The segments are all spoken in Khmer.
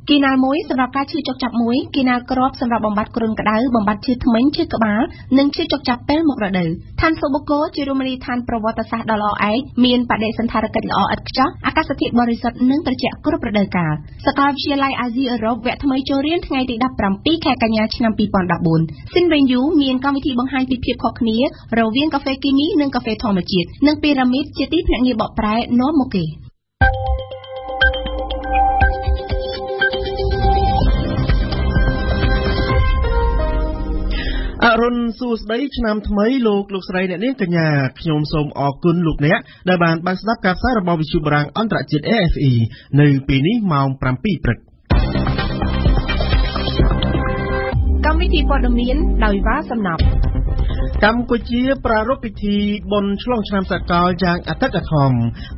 กีนามุ้ยสำหรับการชื่อจกจับมุ้ยกีนากรอบสำหรับบำบัดกรุนกระดาบำบัดชื่อทมิงชื่อกบาลหนึ่งชื่อจกจับเป็นหมกระเดือท่านโซโบโกจิรุมรีท่านประวัติศาสตร์ดอลไอเมียนประเดสันธารกันออัดจ้าอากาศสถิตบริสุทธิ์นึ่งประเจกรุประเดือกาสกาวิทยาลัยอาเซียนแวะทำไมโจเรียนไงติดดับปรำปีแขกกัญญาชนำปีปอนดับบุญสิ้นเรียนยูเมียนกรรมวิธีบังไฮพิเพียบขอกนี้เราเวียนกาแฟกิมีนึ่งกาแฟทอมจิตนึ่งพีระมิดเจติพนักงานบอกแปรโนโมเกอรุณสูสได้ชนำทำไมลูกสไลเนี่ยเลี้ยงกัญญาขยมสมออกกุลลูกเนี้ยได้บานบางสนับการสร้างระบบวิชุบรังอันตรจิต AFE ในปีนี้มองปรำปีปรึกกรรมวิธีปอดเมียนดาวิวาสำนับกรรมกุจีปรารภพิธีบนช่วงชนำสกอลอย่างอัตตะทอม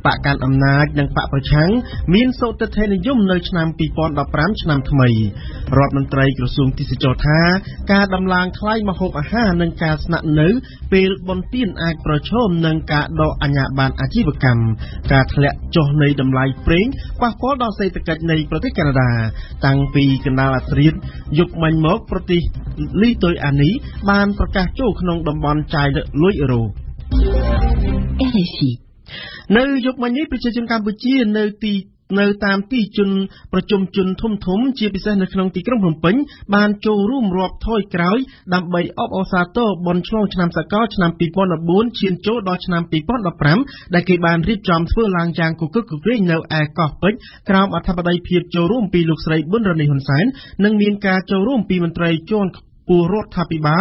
ปะการอำนาจยังปะประชังมีนโซตเทนยุ่มในชนำปีปอนดับปรามชนำทำไมรัฐมนตรีกระทรวงทิศโจธาการดำลางคล้ายมหกอาหารในการสนับสนุนเปิลบนตีนอาจประชมในการดออัญญาบานอาชีพกรรมการทะเลโจในดำลายเปร่งกว่าฟ้าดอเศรษฐกิจในประเทศแคนาดาตั้งปีกันดาลาสรีดยุคมันมกประเทศลีตัวอันนี้บานประกาศโจขนงดำบอลใจลุยโรในยุคมันนี้ประชาชนกัมพูชีในตามที่จุนประชุมจุนทุ่มทุ่มเชียร์พิเศษในขนมตีกรงผมเป็นบานโจร่วมรอบถ้อยกร้อยดำใบออฟอซาโตบนช่วงชนำสกอชนำปีปอนดับบุญเชียนโจดอชนำปีปอนดับพรำได้เก็บบานรีบจอมเพื่อลางจางกุกกุกเร่งแนวแอร์กอกเป็นกราวอัธบดีเพียบโจร่วมปีลูกใส่บุญระในหันสายนังมีนกาโจร่วมปีมันไตรโจนปูรถทับปีบ้า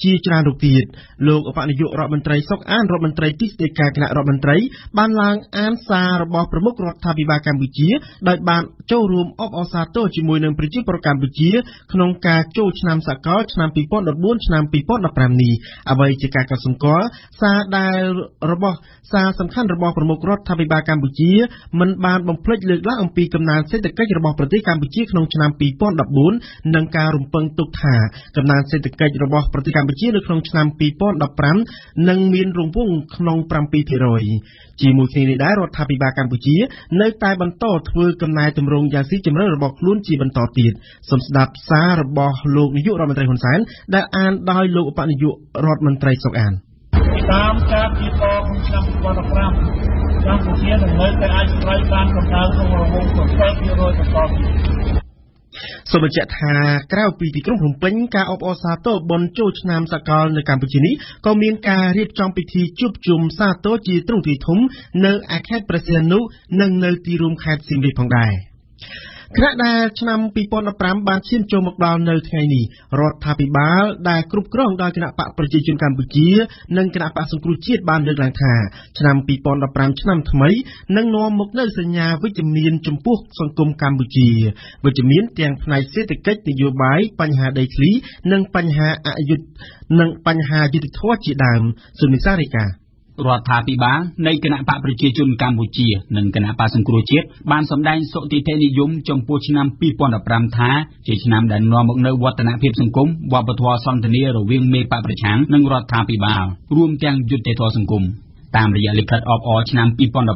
จีจราดุกีดโลกอปนิยุรัฐมนตรีซอกอ่านรัฐมนตรีที่สเตกาคณะรัฐมนตรีบานลางอ่านซาระบอบประมุขรัฐบาลกัมพูชีได้บานโจรวมออซาโตจิมวยหนึ่งประชิดประกัมพูชีขนมกาโจชนำสกอชนำปีปอนดับบุญชนำปีปอนดับปรามนีอวัยจิกากระสุนกอซาได้ระบอบซาสำคัญระบอบประมุขรัฐบาลกัมพูชีมันบานบ่มเพลิดเลือกละอังปีกำนันเศรษฐกิจระบอบประเทศกัมพูชีขนมชนำปีปอนดับบุญนังการุมเปิงตุกถากำนันเศรษฐกิจระบอบประเทศกัมพูชีในขนมชนำปีปอนดับปรามนังมีนรุงพุ่งขนมปรามปีพิโรยจีมูคีนีได้รัฐบาลกัมพูชีในใต้บรรโตทเวกำนายตำรงยาซีจำเริญระบบล้วนจีบรรโตตีดสมสดับซาระบอบโลกนิยุรัฐมนตรีคนสารได้อ่านได้โลกอุปนิยุรัฐมนตรีสองอ่านตามการที่ปองชนำวันละครั้งกัมพูชีดำเนินไปอาชีพการกำลังของระบบสดใสพิโรยต่อไปสมเด็จทากล้าวปีที่กรุงพนมเปญการออซาโตบนโจชนามสกอลในกัมพูชีนี้ก็มีการเรียบจองพิธีจุบจุ่มซาโตจีตรุงที่ทุ่มในอาคาประเสนุในตีรุมคาดสิมริพงได้ขณะได้ชนำปีปอนดับปรามบานเชื่อมโจมกดาวในไงนี้รัฐบาลได้กรุบกรองโดยคณะปะประชาชนกัมพูชีนั่งคณะปะสงครุชีตบานเลือกหลังคาชนำปีปอนดับปรามชนำทำไมนั่งนอมมกเนสัญญาวิจมีนจมพวกสังคมกัมพูชีวิจมีนเตียงในเศรษฐกิจนโยบายปัญหาใดคลีนั่งปัญหาอายุนั่งปัญหายุติธรรมจีดามสุนิสาริการัฐาภิบาลในคณะปะประชาชนกัมพูชีនិងគណៈបកសង្គ្រោះជាតិបានសម្ដែងសុតិធិនិយមចំពោះឆ្នាំ2015ថាជាឆ្នាំដែលនាំមកនូវវឌ្ឍនភាពសង្គមវប្បធម៌សន្តិនិករវាងមេបកប្រឆាំងនិងរដ្ឋាភិបាលរួមទាំងយុត្តិធម៌សង្គមតាមរយៈលិខិតអបអរឆ្នាំ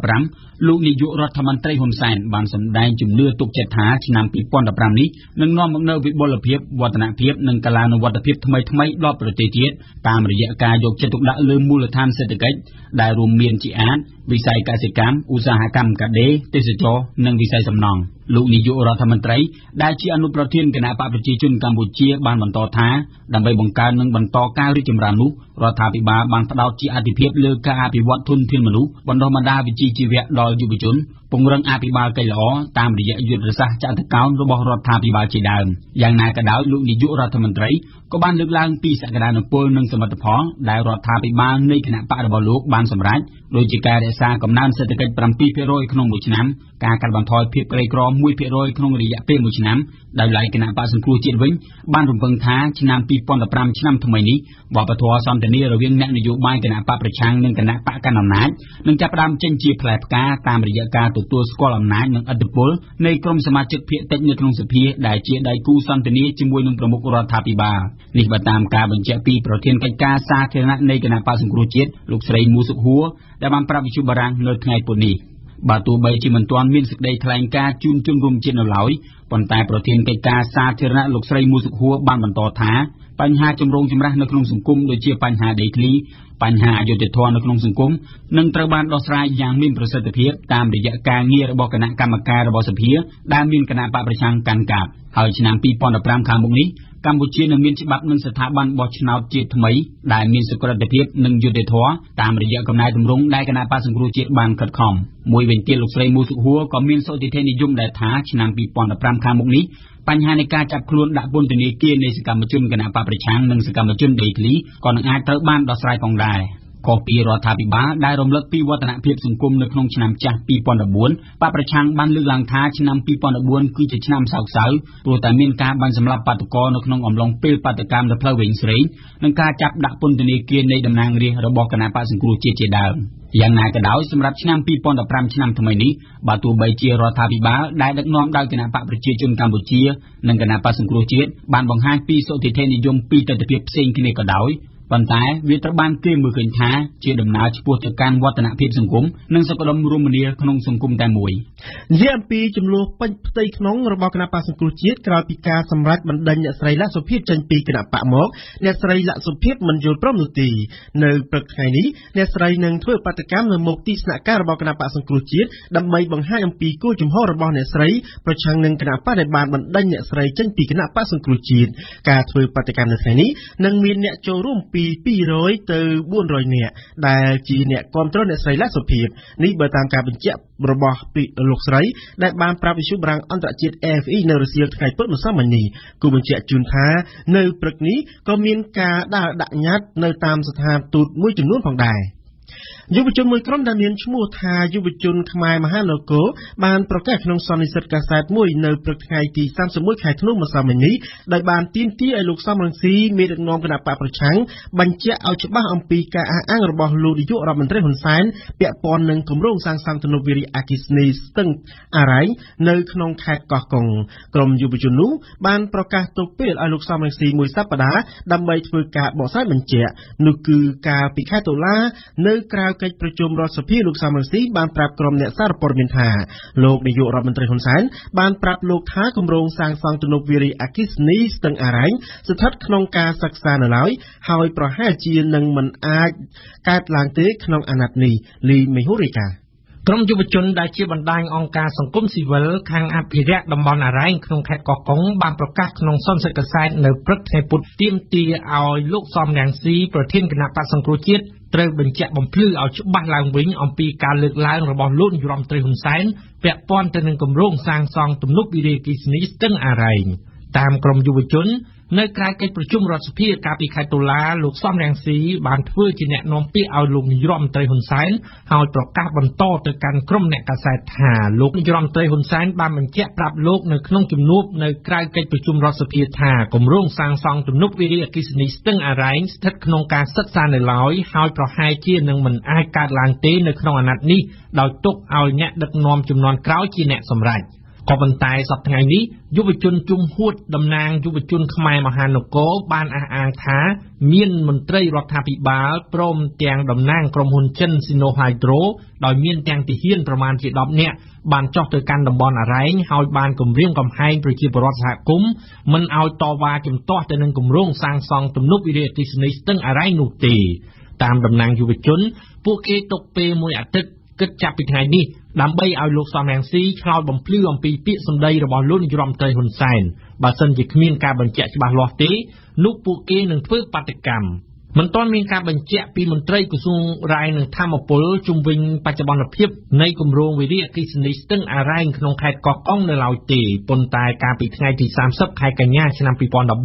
2015លោកនាយករដ្ឋមន្ត្រីហ៊ុនសែនបានសម្ដែងជំនឿទុកចិត្តថាឆ្នាំ2015នេះនឹងនាំមកនូវវិបុលភាពវឌ្ឍនភាពនិងកលានុវត្តភាពថ្មីៗដល់ប្រទេសជាតិតាមរយៈការយកចិត្តទុកដាក់លើមូលដ្ឋានសេដ្ឋកិច្ចដែលរួមមានជាអាចវិស័យកសិកម្មឧស្សាហកម្មកាដេទេសចរណ៍និងវិស័យសំណង់លោកនាយករដ្ឋមន្ត្រីដែលជាអនុប្រធានគណៈបកប្រជាជនកម្ពុជាបានបន្តថាដើម្បីបង្កើននិងបន្តការរីកចម្រើននោះរដ្ឋាភិបាលបានផ្ដោតជាអាទិភាពលើការអភិវឌ្ឍធនធានមនុស្សបណ្ដុះបណ្ដាលវិជ្ជាជីវៈដល់យុវជនពង្រឹងអភិបាលកិច្ចល្អតាមរយៈយុទ្ធសាស្ត្រចតុកោណរបស់រដ្ឋាភិបាលជាដើមយ៉ាងណាក៏ដោយលោកនាយករដ្ឋមន្ត្រីក៏បានលើកឡើងពីសក្តានុពលនិងសមិទ្ធផលដែលរដ្ឋាភិបាលនៃគណៈបករបស់លោកបានសម្រេចដូចជាការរក្សាកំណើនសេដ្ឋកិច្ច 7% ក្នុងមួយឆ្នាំការកាត់បន្ថយភាពក្រីក្រ 1% ក្នុងរយៈពេលមួយឆ្នាំដោយឡែកគណៈបកសង្គ្រោះជាតិវិញបានរំពឹងថាឆ្នាំ2015ឆ្នាំថ្មីនេះវប្បធម៌សន្តិនិករវាងអ្នកនយោបាយគណៈបកប្រឆាំងនិងគណៈបកកណ្ដាលអំណាចនឹងចាប់ផ្ដើមចេញជាផ្លែផ្កាតាមរយៈការទទួលស្គាល់អំណាចនិងឥទ្ធិពលនៃក្រុមសមាជិកភាគតិចនៅក្នុងសភាដែលជាដៃគូសន្តិនិកជាមួយនឹងប្រមុខរដ្ឋាភិបាលនេះបើតាមការបញ្ជាក់ពីប្រធានកិច្ចការសាធារណៈនៃគណៈបកសង្គ្រោះជាតិលោកស្រីមូសុខហួរដែលបានប្រាប់វិទ្យុបារាំងនៅថ្ងៃពុធនេះ បើទោះបីជាមិនទាន់មានសេចក្តីថ្លែងការណ៍ជូនជនរួមជាតិនៅឡើយប៉ុន្តែប្រធានកិច្ចការសាធារណៈលោកស្រីមូសុខួរបានបន្តថាបញ្ហាចម្រូងចម្រាសនៅក្នុងសង្គមដូចជាបញ្ហាដីធ្លីបញ្ហាអយុត្តិធម៌នៅក្នុងសង្គមនឹងត្រូវបានដោះស្រាយយ៉ាងមានប្រសិទ្ធភាពតាមរយៈការងាររបស់គណៈកម្មការរបស់សភាដែលមានគណៈបកប្រឆាំងកាន់កាប់ហើយឆ្នាំ2015ខាងមុខនេះកម្ពុជានឹងមានច្បាប់និងស្ថាប័នបោះឆ្នោតជាតិថ្មីដែលមានសុក្រឹតភាពនិងយុត្តិធម៌តាមរយៈកំណែទម្រង់ដែលគណៈបកសង្គ្រោះជាតិបានខិតខំមួយវិញទៀតលោកស្រីមូសុខួរក៏មានសុតិធិនិយមដែលថាឆ្នាំ2015ខាងមុខនេះបញ្ហានៃការចាប់ខ្លួនដាក់ពន្ធនាគារនៃសកម្មជនគណៈបកប្រឆាំងនិងសកម្មជនដីធ្លីក៏នឹងអាចត្រូវបានដោះស្រាយផងដែរខុសពីរដ្ឋាភិបាលដែលរំលឹកពីវឌ្ឍនភាពសង្គមនៅក្នុងឆ្នាំចាស់2014បកប្រឆាំងបានលើកឡើងថាឆ្នាំ2014គឺជាឆ្នាំសោកសៅព្រោះតែមានការបាញ់សម្លាប់បាតុករនៅក្នុងអំឡុងពេលបាតុកម្មនៅផ្លូវវែងស្រេងនិងការចាប់ដាក់ពន្ធនាគារនៃតំណាងរាស្ត្ររបស់គណៈបកសង្គ្រោះជាតិជាដើមយ៉ាងណាក៏ដោយសម្រាប់ឆ្នាំ2015ឆ្នាំថ្មីនេះបើទោះបីជារដ្ឋាភិបាលដែលដឹកនាំដោយគណៈបកប្រជាជនកម្ពុជានិងគណៈបកសង្គ្រោះជាតិបានបង្ហាញពីសុតិធិនិយមពីទស្សនវិជ្ជាផ្សេងគ្នាក៏ដោយប៉ុន្តែវាត្រូវបានគេមើលឃើញថាជាដំណើរឆ្ពោះទៅកាន់វឌ្ឍនភាពសង្គមនិងសុខដុមរមនាក្នុងសង្គមតែមួយនិយាយអំពីចំនួនពេញផ្ទៃក្នុងរបស់គណៈបកសង្គ្រោះជាតិក្រោយពីការសម្រេចបណ្ដេញអ្នកស្រីលក្ខសុភាពចេញពីគណៈបកមកអ្នកស្រីលក្ខសុភាពមិនយល់ព្រមនោះទេនៅព្រឹកថ្ងៃនេះអ្នកស្រីនឹងធ្វើបាតកម្មនៅមុខទីស្នាក់ការរបស់គណៈបកសង្គ្រោះជាតិដើម្បីបង្ហាញអំពីគោលជំហររបស់អ្នកស្រីប្រឆាំងនឹងគណៈបកដែលបានបណ្ដេញអ្នកស្រីចេញពីគណៈបកសង្គ្រោះជាតិការធ្វើបាតកម្មនៅថ្ងៃនេះនឹងមានអ្នកចូលរួមពី200ទៅ400នាក់ដែលជាអ្នកគាំទ្រអ្នកស្រីលក្ខសុភាពនេះបើតាមការបញ្ជាក់របស់លោកស្រីដែលបានប្រាប់វិទ្យុបារាំងអន្តរជាតិ AFE នៅរសៀលថ្ងៃពុធម្សិលមិញនេះគូបញ្ជាក់ជូនថានៅព្រឹកនេះក៏មានការដើរដាក់ញត្តិនៅតាមស្ថានទូតមួយចំនួនផងដែរយុវជនមួយក្រុមដែលមានឈ្មោះថាយុវជនខ្មែរមហានគរបានប្រកាសក្នុងសន្និសីទកាសែតមួយនៅព្រឹកថ្ងៃទី31ខែធ្នូម្សិលមិញនេះដោយបានទាមទារឲ្យលោកសំរងស៊ីមេដឹកនាំគណៈបកប្រឆាំងបញ្ជាក់ឲ្យច្បាស់អំពីការអះអាងរបស់លោកនាយករដ្ឋមន្ត្រីហ៊ុនសែនពាក់ព័ន្ធនឹងគម្រោងសាងសង់ទំនប់វារីអគ្គិសនីស្ទឹងអារ៉ៃនៅក្នុងខេត្តកោះកុងក្រុមយុវជននោះបានប្រកាសទុកពេលឲ្យលោកសំរងស៊ីមួយសប្តាហ៍ដើម្បីធ្វើការបកស្រាយបញ្ជាក់នោះគឺកាលពីខែតុលានៅក្រៅកិច្ចប្រជុំរដ្ឋសភាលោកសំរងស៊ីបានប្រាប់ក្រុមអ្នកសារព័ត៌មានថាលោកនាយករដ្ឋមន្ត្រីហ៊ុនសែនបានប្រាប់លោកថាគម្រោងសាងសង់ទំនប់វារីអគ្គិសនីស្ទឹងអារ៉ៃស្ថិតក្នុងការសិក្សានៅឡើយហើយប្រហែលជានឹងមិនអាចកើតឡើងទេក្នុងអាណត្តិនេះលីមេហ៊ូរីកាក្រុមយុវជនដែលជាបណ្ដាញអង្គការសង្គមស៊ីវិលខាងអភិរក្សតំបន់អារ៉ៃក្នុងខេត្តកោះកុងបានប្រកាសក្នុងសន្និសីទកាសែតនៅព្រឹកថ្ងៃពុធទាមទារឲ្យលោកសំរងស៊ីប្រធានគណៈបក្សសង្គ្រោះជាតិត្រូវបញ្ជាក់បំភ្លឺឲ្យច្បាស់ឡើងវិញអំពីការលើកឡើងរបស់លោកនាយរដ្ឋមន្ត្រីហ៊ុនសែនពាក់ព័ន្ធទៅនឹងគម្រោងសាងសង់ទំនប់វារីអគ្គិសនីស្ទឹងអារ៉ៃតាមក្រុមយុវជននៅក្រៅកិច្ចប្រជុំរដ្ឋសភាកាលពីខែតុលាលោកសំរងស៊ីបានធ្វើជាអ្នកនាំពាក្យឲ្យលោកនាយរដ្ឋមន្ត្រីហ៊ុនសែនហើយប្រកាសបន្តទៅកាន់ក្រុមអ្នកកាសែតថាលោកនាយរដ្ឋមន្ត្រីហ៊ុនសែនបានបញ្ជាក់ប្រាប់លោកនៅក្នុងជំនួបនៅក្រៅកិច្ចប្រជុំរដ្ឋសភាថាគម្រោងសាងសង់ទំនប់វារីអគ្គិសនីស្ទឹងអារ៉ៃស្ថិតក្នុងការសិក្សានៅឡើយហើយប្រហែលជានឹងមិនអាចកើតឡើងទេនៅក្នុងអាណត្តិនេះដោយទុកឲ្យអ្នកដឹកនាំជំនាន់ក្រោយជាអ្នកសម្រេចក៏ប៉ុន្តែសប្តាហ៍ថ្ងៃនេះយុវជនជុំហួតតំណាងយុវជនខ្មែរមហានគរបានអះអាងថាមានមន្ត្រីរដ្ឋាភិបាលព្រមទាំងតំណាងក្រុមហ៊ុនចិនស៊ីណូហៃដ្រូដោយមានទាំងទាហានប្រមាណជា10នាក់បានចុះទៅកាន់តំបន់អារ៉ែងហើយបានគម្រាមកំហែងប្រជាពលរដ្ឋសហគមន៍មិនឲ្យតវ៉ាជំទាស់ទៅនឹងគម្រោងសាងសង់ទំនប់វារីអគ្គិសនីស្ទឹងអារ៉ៃនោះទេតាមតំណាងយុវជនពួកគេទុកពេលមួយអាទិត្យគិតចាប់ពីថ្ងៃនេះដើម្បីឲ្យលោកសំរងស៊ីឆ្លើយបំភ្លឺអំពីពាក្យសម្ដីរបស់លោកនាយរដ្ឋមន្ត្រីហ៊ុនសែនបើសិនជាគ្មានការបញ្ជាក់ច្បាស់លាស់ទេនោះពួកគេនឹងធ្វើបាតកម្មមិនទាន់មានការបញ្ជាក់ពីមន្ត្រីក្រសួងរាយនឹងធម្មពលជុំវិញបច្ចុប្បន្នភាពនៃគម្រោងវារីអគ្គិសនីស្ទឹងអារ៉ៃក្នុងខេត្តកោះកុងនៅឡើយទេប៉ុន្តែកាលពីថ្ងៃទី30ខែកញ្ញាឆ្នាំ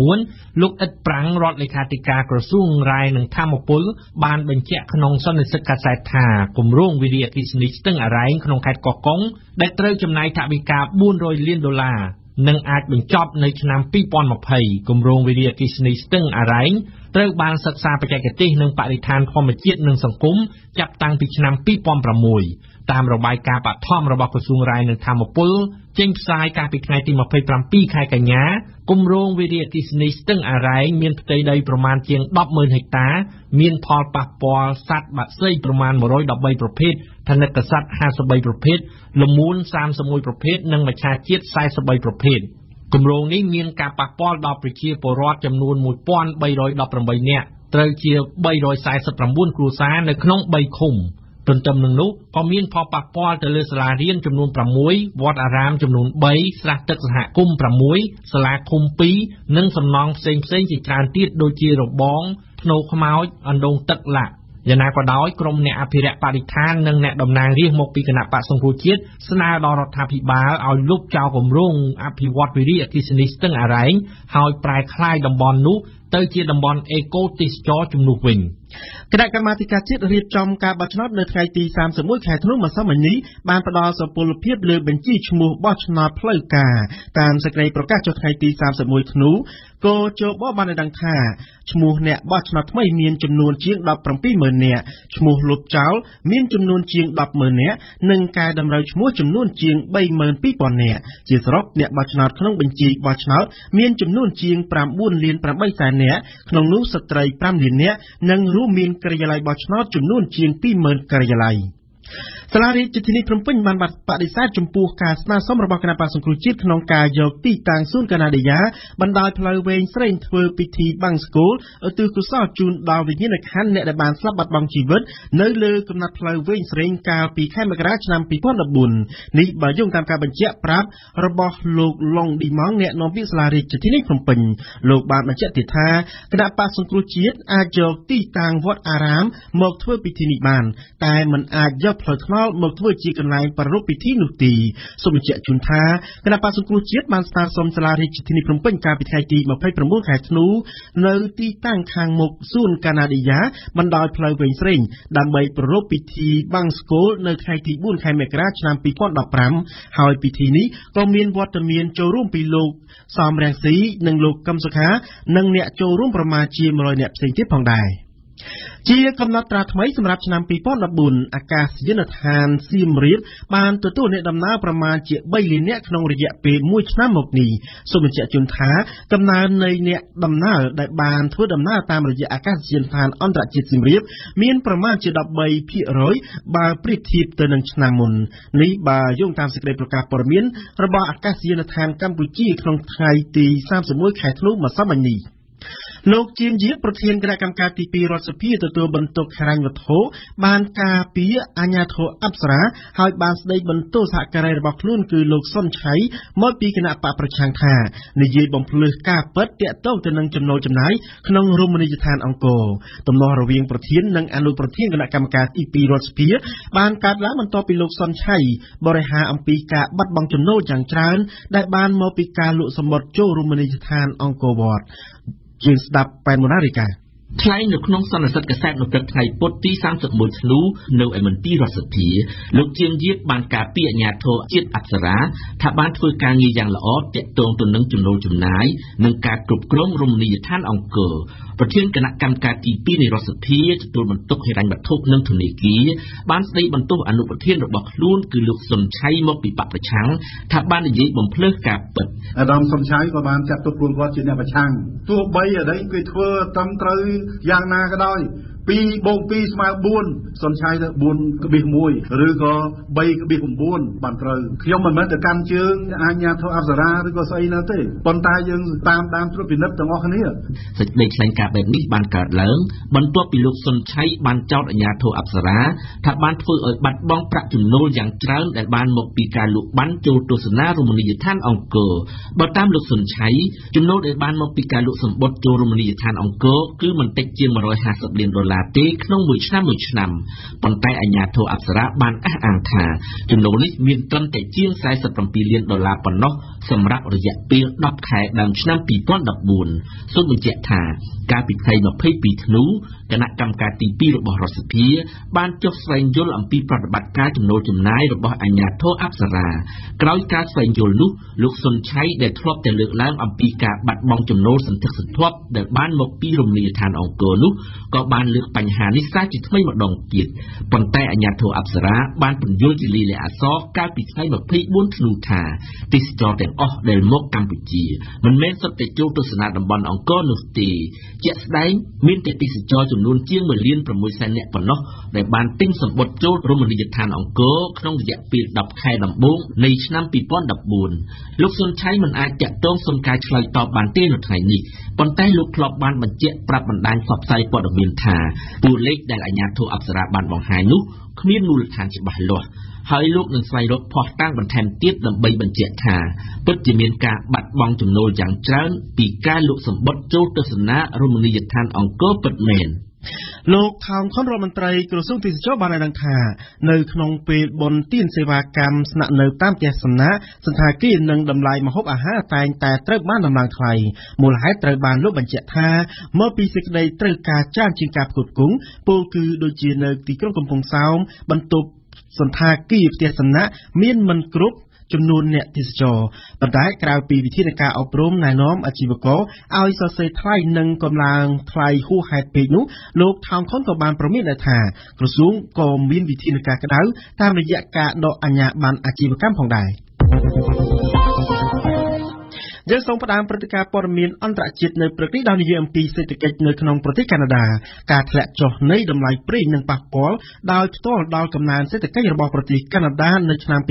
2014លោកអ៊ិតប្រាំងរដ្ឋលេខាធិការក្រសួងរាយនឹងធម្មពលបានបញ្ជាក់ក្នុងសន្និសីទកាសែតថាគម្រោងវារីអគ្គិសនីស្ទឹងអារ៉ៃក្នុងខេត្តកោះកុងដែលត្រូវចំណាយថវិកា$400 លាននឹងអាចបញ្ចប់នៅឆ្នាំ2020គម្រោងវារីអគ្គិសនីស្ទឹងអារ៉ៃត្រូវបានសិក្សាបច្ចេកទេសនិងបរិស្ថានធម្មជាតិនិងសង្គមចាប់តាំងពីឆ្នាំ2006 តាមរបាយការណ៍បឋមរបស់ក្រសួងរាយនឹងធម្មពលចេញផ្សាយកាលពីថ្ងៃទី27ខែកញ្ញាគម្រោងវិរិយអគ្គិសនីស្ទឹងអារ៉ែងមានផ្ទៃដីប្រមាណជាង 10,000 ហិកតាមានផលប៉ះពាល់សត្វបក្សីប្រមាណ113ប្រភេទថនិកសត្វ53ប្រភេទល្មូន31ប្រភេទនិងមច្ឆជាតិ43ប្រភេទគម្រោងនេះមានការប៉ះពាល់ដល់ប្រជាពលរដ្ឋចំនួន 1318 នាក់ត្រូវជា349គ្រួសារនៅក្នុង3ឃុំទន្ទឹមនឹងនោះក៏មានផលប៉ះពាល់ទៅលើសាលារៀនចំនួន6វត្តអារាមចំនួន3ស្រះទឹកសហគមន៍6សាលាឃុំ2និងសំណង់ផ្សេងៗជាច្រើនទៀតដូចជារបងធ្នូខ្មោចអណ្ដូងទឹកឡាក់យ៉ាងណាក៏ដោយក្រុមអ្នកអភិរក្សបរិស្ថាននិងអ្នកតំណាងរាស្ត្រមកពីគណៈបក្សសង្គ្រោះជាតិស្នើដល់រដ្ឋាភិបាលឲ្យលុបចោលគម្រោងអភិវឌ្ឍវិរិយអគ្គិសនីស្ទឹងអារ៉ែងហើយប្រែក្លាយតំបន់នោះទៅជាតំបន់អេកូទេសចរជំនួសវិញគណៈកម្មាធិការជាតិរៀបចំការបោះឆ្នោតនៅថ្ងៃទី31ខែធ្នូម្សិលមិញនេះបានផ្ដល់សុពលភាពលើបញ្ជីឈ្មោះបោះឆ្នោតផ្លូវការតាមសេចក្តីប្រកាសចុះថ្ងៃទី31ធ្នូគោជបបានដឹងថាឈ្មោះអ្នកបោះឆ្នោតថ្មីមានចំនួនជាង 17,000 នាក់ឈ្មោះលុបចោលមានចំនួនជាង 10,000 នាក់និងការតម្រូវឈ្មោះចំនួនជាង 32,000 នាក់ជាសរុបអ្នកបោះឆ្នោតក្នុងបញ្ជីបោះឆ្នោតមានចំនួនជាង 9,800,000 នាក់ក្នុងនោះស្ត្រី 5 លាននាក់និងរួមមានការិយាល័យបោះឆ្នោតចំនួនជាង 20,000 ការិយាល័យសាលារាជធានីភ្នំពេញបានបដិសេធចំពោះការស្នើសុំរបស់គណៈបក្សសង្គ្រោះជាតិក្នុងការយកទីតាំងសួនកាណាឌីយ៉ាបណ្ដោយផ្លូវវែងស្រេងធ្វើពិធីបាំងស្កូលឧទ្ទិសកុសលជូនដល់វិញ្ញាណក្ខន្ធអ្នកដែលបានស្លាប់បាត់បង់ជីវិតនៅលើកំណត់ផ្លូវវែងស្រេងកាលពីខែមករាឆ្នាំ2014នេះបើយោងតាមការបញ្ជាក់ប្រាប់របស់លោកឡុងឌីម៉ងអ្នកនាំពាក្យសាលារាជធានីភ្នំពេញលោកបានបញ្ជាក់ទៀតថាគណៈបក្សសង្គ្រោះជាតិអាចយកទីតាំងវត្តអារាមមកធ្វើពិធីនេះបានតែមិនអាចយកផ្លូវថ្នល់មកធ្វើជាកន្លែងប្រារព្ធពិធីនោះទេសូមបញ្ជាក់ជូនថាគណៈបក្សសង្គ្រោះជាតិបានស្នើសុំសាលារាជធានីភ្នំពេញកាលពីថ្ងៃទី29ខែធ្នូនៅទីតាំងខាងមុខសួនកាណាឌីយ៉ាបណ្ដោយផ្លូវវែងស្រេងដើម្បីប្រារព្ធពិធីបាំងស្កូលនៅថ្ងៃទី4ខែមករាឆ្នាំ2015ហើយពិធីនេះក៏មានវត្តមានចូលរួមពីលោកសំរងស៊ីនិងលោកកឹមសុខានិងអ្នកចូលរួមប្រមាណជា100នាក់ផ្សេងទៀតផងដែរជាកំណត់ត្រាថ្មីសម្រាប់ឆ្នាំ2014អាកាសយានដ្ឋានសៀមរាបបានទទួលអ្នកដំណើរប្រមាណជា3លាននាក់ក្នុងរយៈពេល1ឆ្នាំមកនេះសូមបញ្ជាក់ជូនថាកំណើននៃអ្នកដំណើរដែលបានធ្វើដំណើរតាមរយៈអាកាសយានដ្ឋានអន្តរជាតិសៀមរាបមានប្រមាណជា 13% បើប្រៀបធៀបទៅនឹងឆ្នាំមុននេះបើយោងតាមសេចក្តីប្រកាសព័ត៌មានរបស់អាកាសយានដ្ឋានកម្ពុជាក្នុងថ្ងៃទី31ខែធ្នូម្សិលមិញនេះលោកជាមយាប្រធានគណៈកម្មការទី2រដ្ឋសភាទទួលបន្ទុកហិរញ្ញវត្ថុបានការពារអាជ្ញាធរអប្សរាហើយបានស្ដីបន្ទោសសហការីរបស់ខ្លួនគឺលោកសុនឆៃមកពីគណៈបកប្រឆាំងថានិយាយបំភ្លឺការពិតទាក់ទងទៅនឹងចំណូលចំណាយក្នុងរមណីយដ្ឋានអង្គរទំនាស់រវាងប្រធាននិងអនុប្រធានគណៈកម្មការទី2រដ្ឋសភាបានកើតឡើងបន្ទាប់ពីលោកសុនឆៃបរិហាអំពីការបាត់បង់ចំណូលយ៉ាងច្រើនដែលបានមកពីការលក់សម្បត្តិចូលរមណីយដ្ឋានអង្គរវត្តជាស្ដាប់ប៉ែនម៉ូណារីកាថ្លែងនៅក្នុងសន្និសីទកាសែតនៅព្រឹកថ្ងៃពុធទី31ធ្នូនៅឯមន្ទីររដ្ឋសភាលោកជាមយាបបានការពារអាជ្ញាធរជាតិអប្សរាថាបានធ្វើការងារយ៉ាងល្អទាក់ទងទៅនឹងចំណូលចំណាយនិងការគ្រប់គ្រងរមណីយដ្ឋានអង្គរប្រធានគណៈកម្មការទី2នៃរដ្ឋសភាទទួលបន្ទុកហិរញ្ញវត្ថុនិងធនាគារបានស្ដីបន្ទោសអនុប្រធានរបស់ខ្លួនគឺលោកសុនឆៃមកពីបកប្រឆាំងថាបាននិយាយបំភ្លើសការពិតអាដាមសុនឆៃក៏បានចាត់ទុកខ្លួនគាត់ជាអ្នកប្រឆាំងទោះបីអីគេធ្វើត្រឹមត្រូវយ៉ាងណាក៏ដោយ2 + 2 ស្មើ 4សុនឆៃទៅ4.1ឬក៏3.9បានត្រូវខ្ញុំមិនមែនទៅកាន់ជើងអាជ្ញាធរអប្សរាឬក៏ស្អីនៅទេប៉ុន្តែយើងតាមត្រួតពិនិត្យទាំងអស់គ្នាសេចក្តីថ្លែងការណ៍បែបនេះបានកើតឡើងបន្ទាប់ពីលោកសុនឆៃបានចោទអាជ្ញាធរអប្សរាថាបានធ្វើឲ្យបាត់បង់ប្រាក់ចំណូលយ៉ាងច្រើនដែលបានមកពីការលក់បានចូលទស្សនារមណីយដ្ឋានអង្គរបើតាមលោកសុនឆៃចំណូលដែលបានមកពីការលក់សម្បត្តិចូលរមណីយដ្ឋានអង្គរគឺមិនតិចជាង$150 លានទេក្នុងមួយឆ្នាំប៉ុន្តែអាជ្ញាធរអប្សរាបានអះអាងថាចំណូលនេះមានត្រឹមតែជាង$47 លានប៉ុណ្ណោះសម្រាប់រយៈពេល10ខែដើមឆ្នាំ2014សូមបញ្ជាក់ថាកាលពីថ្ងៃ22ធ្នូ គណៈកម្មការទី2របស់រដ្ឋសភាបានចុះស្វែងយល់អំពីប្រតិបត្តិការចំណូលចំណាយរបស់អាជ្ញាធរអប្សរាក្រោយការស្វែងយល់នោះលោកសុនឆៃដែលធ្លាប់តែលើកឡើងអំពីការបាត់បង់ចំណូលសន្ធឹកសន្ធាប់ដែលបានមកពីរមណីយដ្ឋានអង្គរនោះក៏បានលើកបញ្ហានេះសារជាថ្មីម្ដងទៀតប៉ុន្តែអាជ្ញាធរអប្សរាបានពន្យល់ជាលិលាអក្សរកាលពីថ្ងៃ24ធ្នូថាទេសចរទាំងអស់ដែលមកកម្ពុជាមិនមែនសុទ្ធតែចូលទស្សនាតំបន់អង្គរនោះទេជាក់ស្ដែងមានតែទេសចរចំនួនជាង1.6 លាននាក់ប៉ុណ្ណោះដែលបានទិញសម្បត្តិចូលរមណីយដ្ឋានអង្គរក្នុងរយៈពេល10ខែដំបូងនៃឆ្នាំ2014លោកសុនឆៃមិនអាចតាក់ទងសុំការឆ្លើយតបបានទេនៅថ្ងៃនេះប៉ុន្តែលោកធ្លាប់បានបញ្ជាក់ប្រាប់បណ្ដាញផ្សព្វផ្សាយព័ត៌មានថាតួលេខដែលអាជ្ញាធរអប្សរាបានបង្ហាញនោះគ្មានមូលដ្ឋានច្បាស់លាស់ហើយលោកនឹងស្វែងរកភស្តុតាងបន្ថែមទៀតដើម្បីបញ្ជាក់ថាពិតជាមានការបាត់បង់ចំណូលយ៉ាងច្រើនពីការលក់សម្បត្តិចូលទស្សនារមណីយដ្ឋានអង្គរពិតមែនលោកថោងខុនរដ្ឋមន្ត្រីក្រសួងទេសចរបានឲ្យដឹងថានៅក្នុងពេលបុណ្យទានសេវាកម្មស្នាក់នៅតាមផ្ទះសំណាក់សន្តាគារនិងតម្លៃម្ហូបអាហារតែងតែត្រូវបានដំឡើងថ្លៃមូលហេតុត្រូវបានលោកបញ្ជាក់ថាមកពីសេចក្តីត្រូវការច្រើនជាងការផ្គត់ផ្គង់ពលគឺដូចជានៅទីក្រុងកំពង់សោមបន្ទប់សន្តាគារផ្ទះសំណាក់មានមិនគ្រប់ចំនួនអ្នកទេសចរប៉ុន្តែក្រៅពីវិធានការអប់រំណែនាំអាជីវករឲ្យសរសេរថ្លៃនិងកំឡើងថ្លៃហួសហេតុពេកនោះលោកថោងខុនក៏បានប្រមានដែរថាក្រសួងក៏មានវិធានការក្តៅតាមរយៈការដកអាជ្ញាប័ណ្ណអាជីវកម្មផងដែរយើងសូមផ្ដើមព្រឹត្តិការណ៍ព័ត៌មានអន្តរជាតិនៅព្រឹកនេះដោយនិយាយអំពីសេដ្ឋកិច្ចនៅក្នុងប្រទេសកាណាដាការធ្លាក់ចុះនៃតម្លៃប្រេងនឹងប៉ះពាល់ដោយផ្ទាល់ដល់កំណើនសេដ្ឋកិច្ចរបស់ប្រទេសកាណាដានៅឆ្នាំ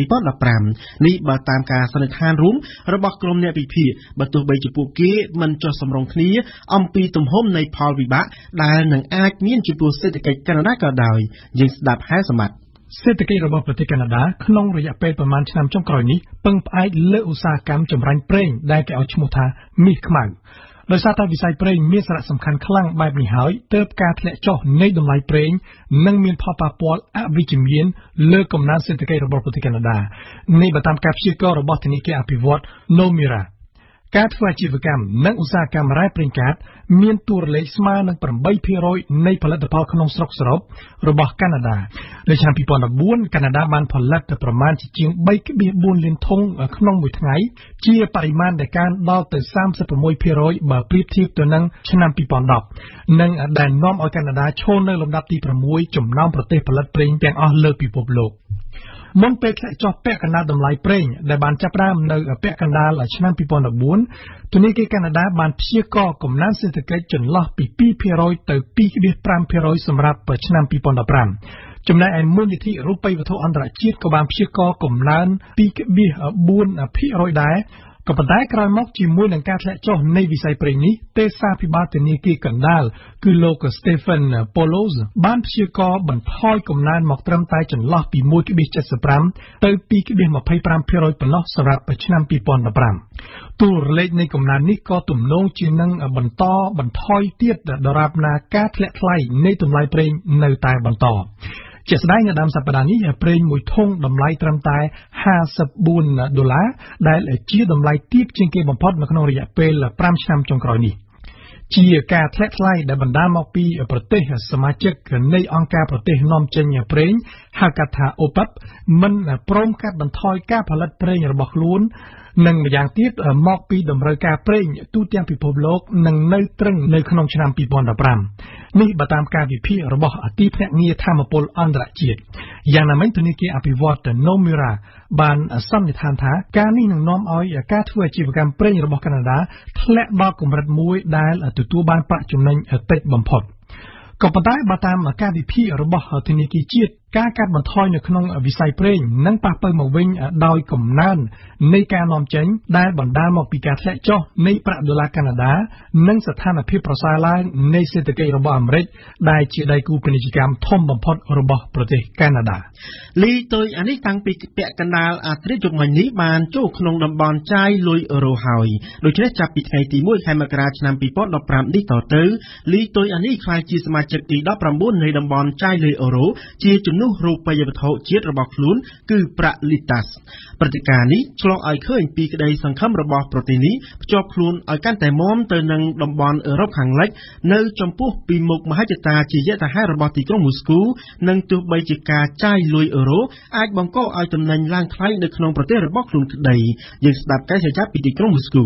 2015នេះបើតាមការសន្និដ្ឋានរួមរបស់ក្រុមអ្នកវិភាគបើទោះបីជាពួកគេមិនចុះសម្រុងគ្នាអំពីទំហំនៃផលវិបាកដែលនឹងអាចមានចំពោះសេដ្ឋកិច្ចកាណាដាក៏ដោយយើងស្ដាប់ហែសម្បត្តិសេដ្ឋកិច្ចរបស់ប្រទេសកាណាដាក្នុងរយៈពេលប្រមាណឆ្នាំចុងក្រោយនេះពឹងផ្អែកលើឧស្សាហកម្មចម្រាញ់ប្រេងដែលគេឲ្យឈ្មោះថាមាសខ្មៅដោយសារតែវិស័យប្រេងមានសារៈសំខាន់ខ្លាំងបែបនេះហើយទើបការធ្លាក់ចុះនៃតម្លៃប្រេងនឹងមានផលប៉ះពាល់អវិជ្ជមានលើកំណើនសេដ្ឋកិច្ចរបស់ប្រទេសកាណាដានេះបើតាមការព្យាករណ៍របស់ធនាគារអភិវឌ្ឍន៍ Nomuraការធ្វើអាជីវកម្មនិងឧស្សាហកម្មរ៉ែប្រេងកាតមានតួលេខស្មើនឹង 8% នៃផលិតផលក្នុងស្រុកសរុបរបស់កាណាដានៅឆ្នាំ2014កាណាដាបានផលិតប្រមាណជាង 3.4 លានធុងក្នុងមួយថ្ងៃជាបរិមាណដែលកើនដល់ទៅ 36% បើប្រៀបធៀបទៅនឹងឆ្នាំ2010និងដែលនាំឲ្យកាណាដាឈរនៅលំដាប់ទី6ចំណោមប្រទេសផលិតប្រេងទាំងអស់លើពិភពលោកមុនពេលធ្លាក់ចុះពាក់កណ្ដាលតម្លៃប្រេងដែលបានចាប់ផ្ដើមនៅពាក់កណ្ដាលឆ្នាំ2014ធនាគារកាណាដាបានព្យាករណ៍កំណើនសេដ្ឋកិច្ចចន្លោះពី 2% ទៅ 2.5% សម្រាប់ឆ្នាំ2015ចំណែកឯមូលនិធិរូបិយវត្ថុអន្តរជាតិក៏បានព្យាករណ៍កំណើន 2.4% ដែរក៏ប៉ុន្តែក្រោយមកជាមួយនឹងការធ្លាក់ចុះនៃវិស័យប្រេងនេះទេសាភិបាលធនាគារកណ្ដាលគឺលោក Stephen Poloz បានព្យាករណ៍បន្ថយកំណើនមកត្រឹមតែចន្លោះពី 1.75 ទៅ 2.25% ប៉ុណ្ណោះសម្រាប់ឆ្នាំ2015តួលេខនៃកំណើននេះក៏ទំនងជានឹងបន្តបន្ថយទៀតដរាបណាការធ្លាក់ថ្លៃនៃតម្លៃប្រេងនៅតែបន្តជាស្ដែងនៅដើមសប្តាហ៍នេះប្រេងមួយធុងតម្លៃត្រឹមតែ$54ដែលជាតម្លៃទាបជាងគេបំផុតនៅក្នុងរយៈពេល5ឆ្នាំចុងក្រោយនេះជាការធ្លាក់ថ្លៃដែលបណ្ដាលមកពីប្រទេសសមាជិកនៃអង្គការប្រទេសនាំចេញប្រេងហៅកាត់ថា OPEC មិនព្រមកាត់បន្ថយការផលិតប្រេងរបស់ខ្លួននិងម្យ៉ាងទៀតមកពីតម្រូវការប្រេងទូទាំងពិភពលោកនឹងនៅត្រឹងនៅក្នុងឆ្នាំ2015នេះបើតាមការវិភាគរបស់ទីភ្នាក់ងារថាមពលអន្តរជាតិយ៉ាងណាមិញធនាគារអភិវឌ្ឍន៍ Nomura បានសន្និដ្ឋានថាការនេះនឹងនាំឲ្យការធ្វើអាជីវកម្មប្រេងរបស់កាណាដាធ្លាក់ដល់កម្រិតមួយដែលទទួលបានប្រាក់ចំណេញតិចបំផុតក៏ប៉ុន្តែបើតាមការវិភាគរបស់ធនាគារជាតិការកាត់បន្ថយនៅក្នុងវិស័យប្រេងនឹងប៉ះពាល់មកវិញដោយកំណើននៃការនាំចេញដែលបណ្ដាលមកពីការធ្លាក់ចុះនៃប្រាក់ដុល្លារកាណាដានិងស្ថានភាពប្រសើរឡើងនៃសេដ្ឋកិច្ចរបស់អាមេរិកដែលជាដៃគូពាណិជ្ជកម្មធំបំផុតរបស់ប្រទេសកាណាដាលីតុយអានេះតាំងពីពាក់កណ្ដាលអាត្រិតយុគមិញនេះបានចូលក្នុងតំបន់ចាយលុយអឺរ៉ូហើយដូច្នេះចាប់ពីថ្ងៃទី1ខែមករាឆ្នាំ2015នេះតទៅលីតុយអានេះក្លាយជាសមាជិកទី19នៃតំបន់ចាយលុយអឺរ៉ូជាជំ នួសរូបិយវត្ថុជាតិរបស់ខ្លួនគឺប្រាក់លីតាសព្រឹត្តិការណ៍នេះឆ្លងឲ្យឃើញពីក្តីសង្ឃឹមរបស់ប្រទេសនេះភ្ជាប់ខ្លួនឲ្យកាន់តែមាំទៅនឹងតំបន់អឺរ៉ុបខាងលិចនៅចំពោះពីមុខមហិច្ឆតាជាយថាហេតុរបស់ទីក្រុងមូស្គូនិងទោះបីជាការចាយលុយអឺរ៉ូអាចបង្កឲ្យតំណែងឡើងថ្លៃនៅក្នុងប្រទេសរបស់ខ្លួនក្តីយើងស្ដាប់ការជជែកពីទីក្រុងមូស្គូ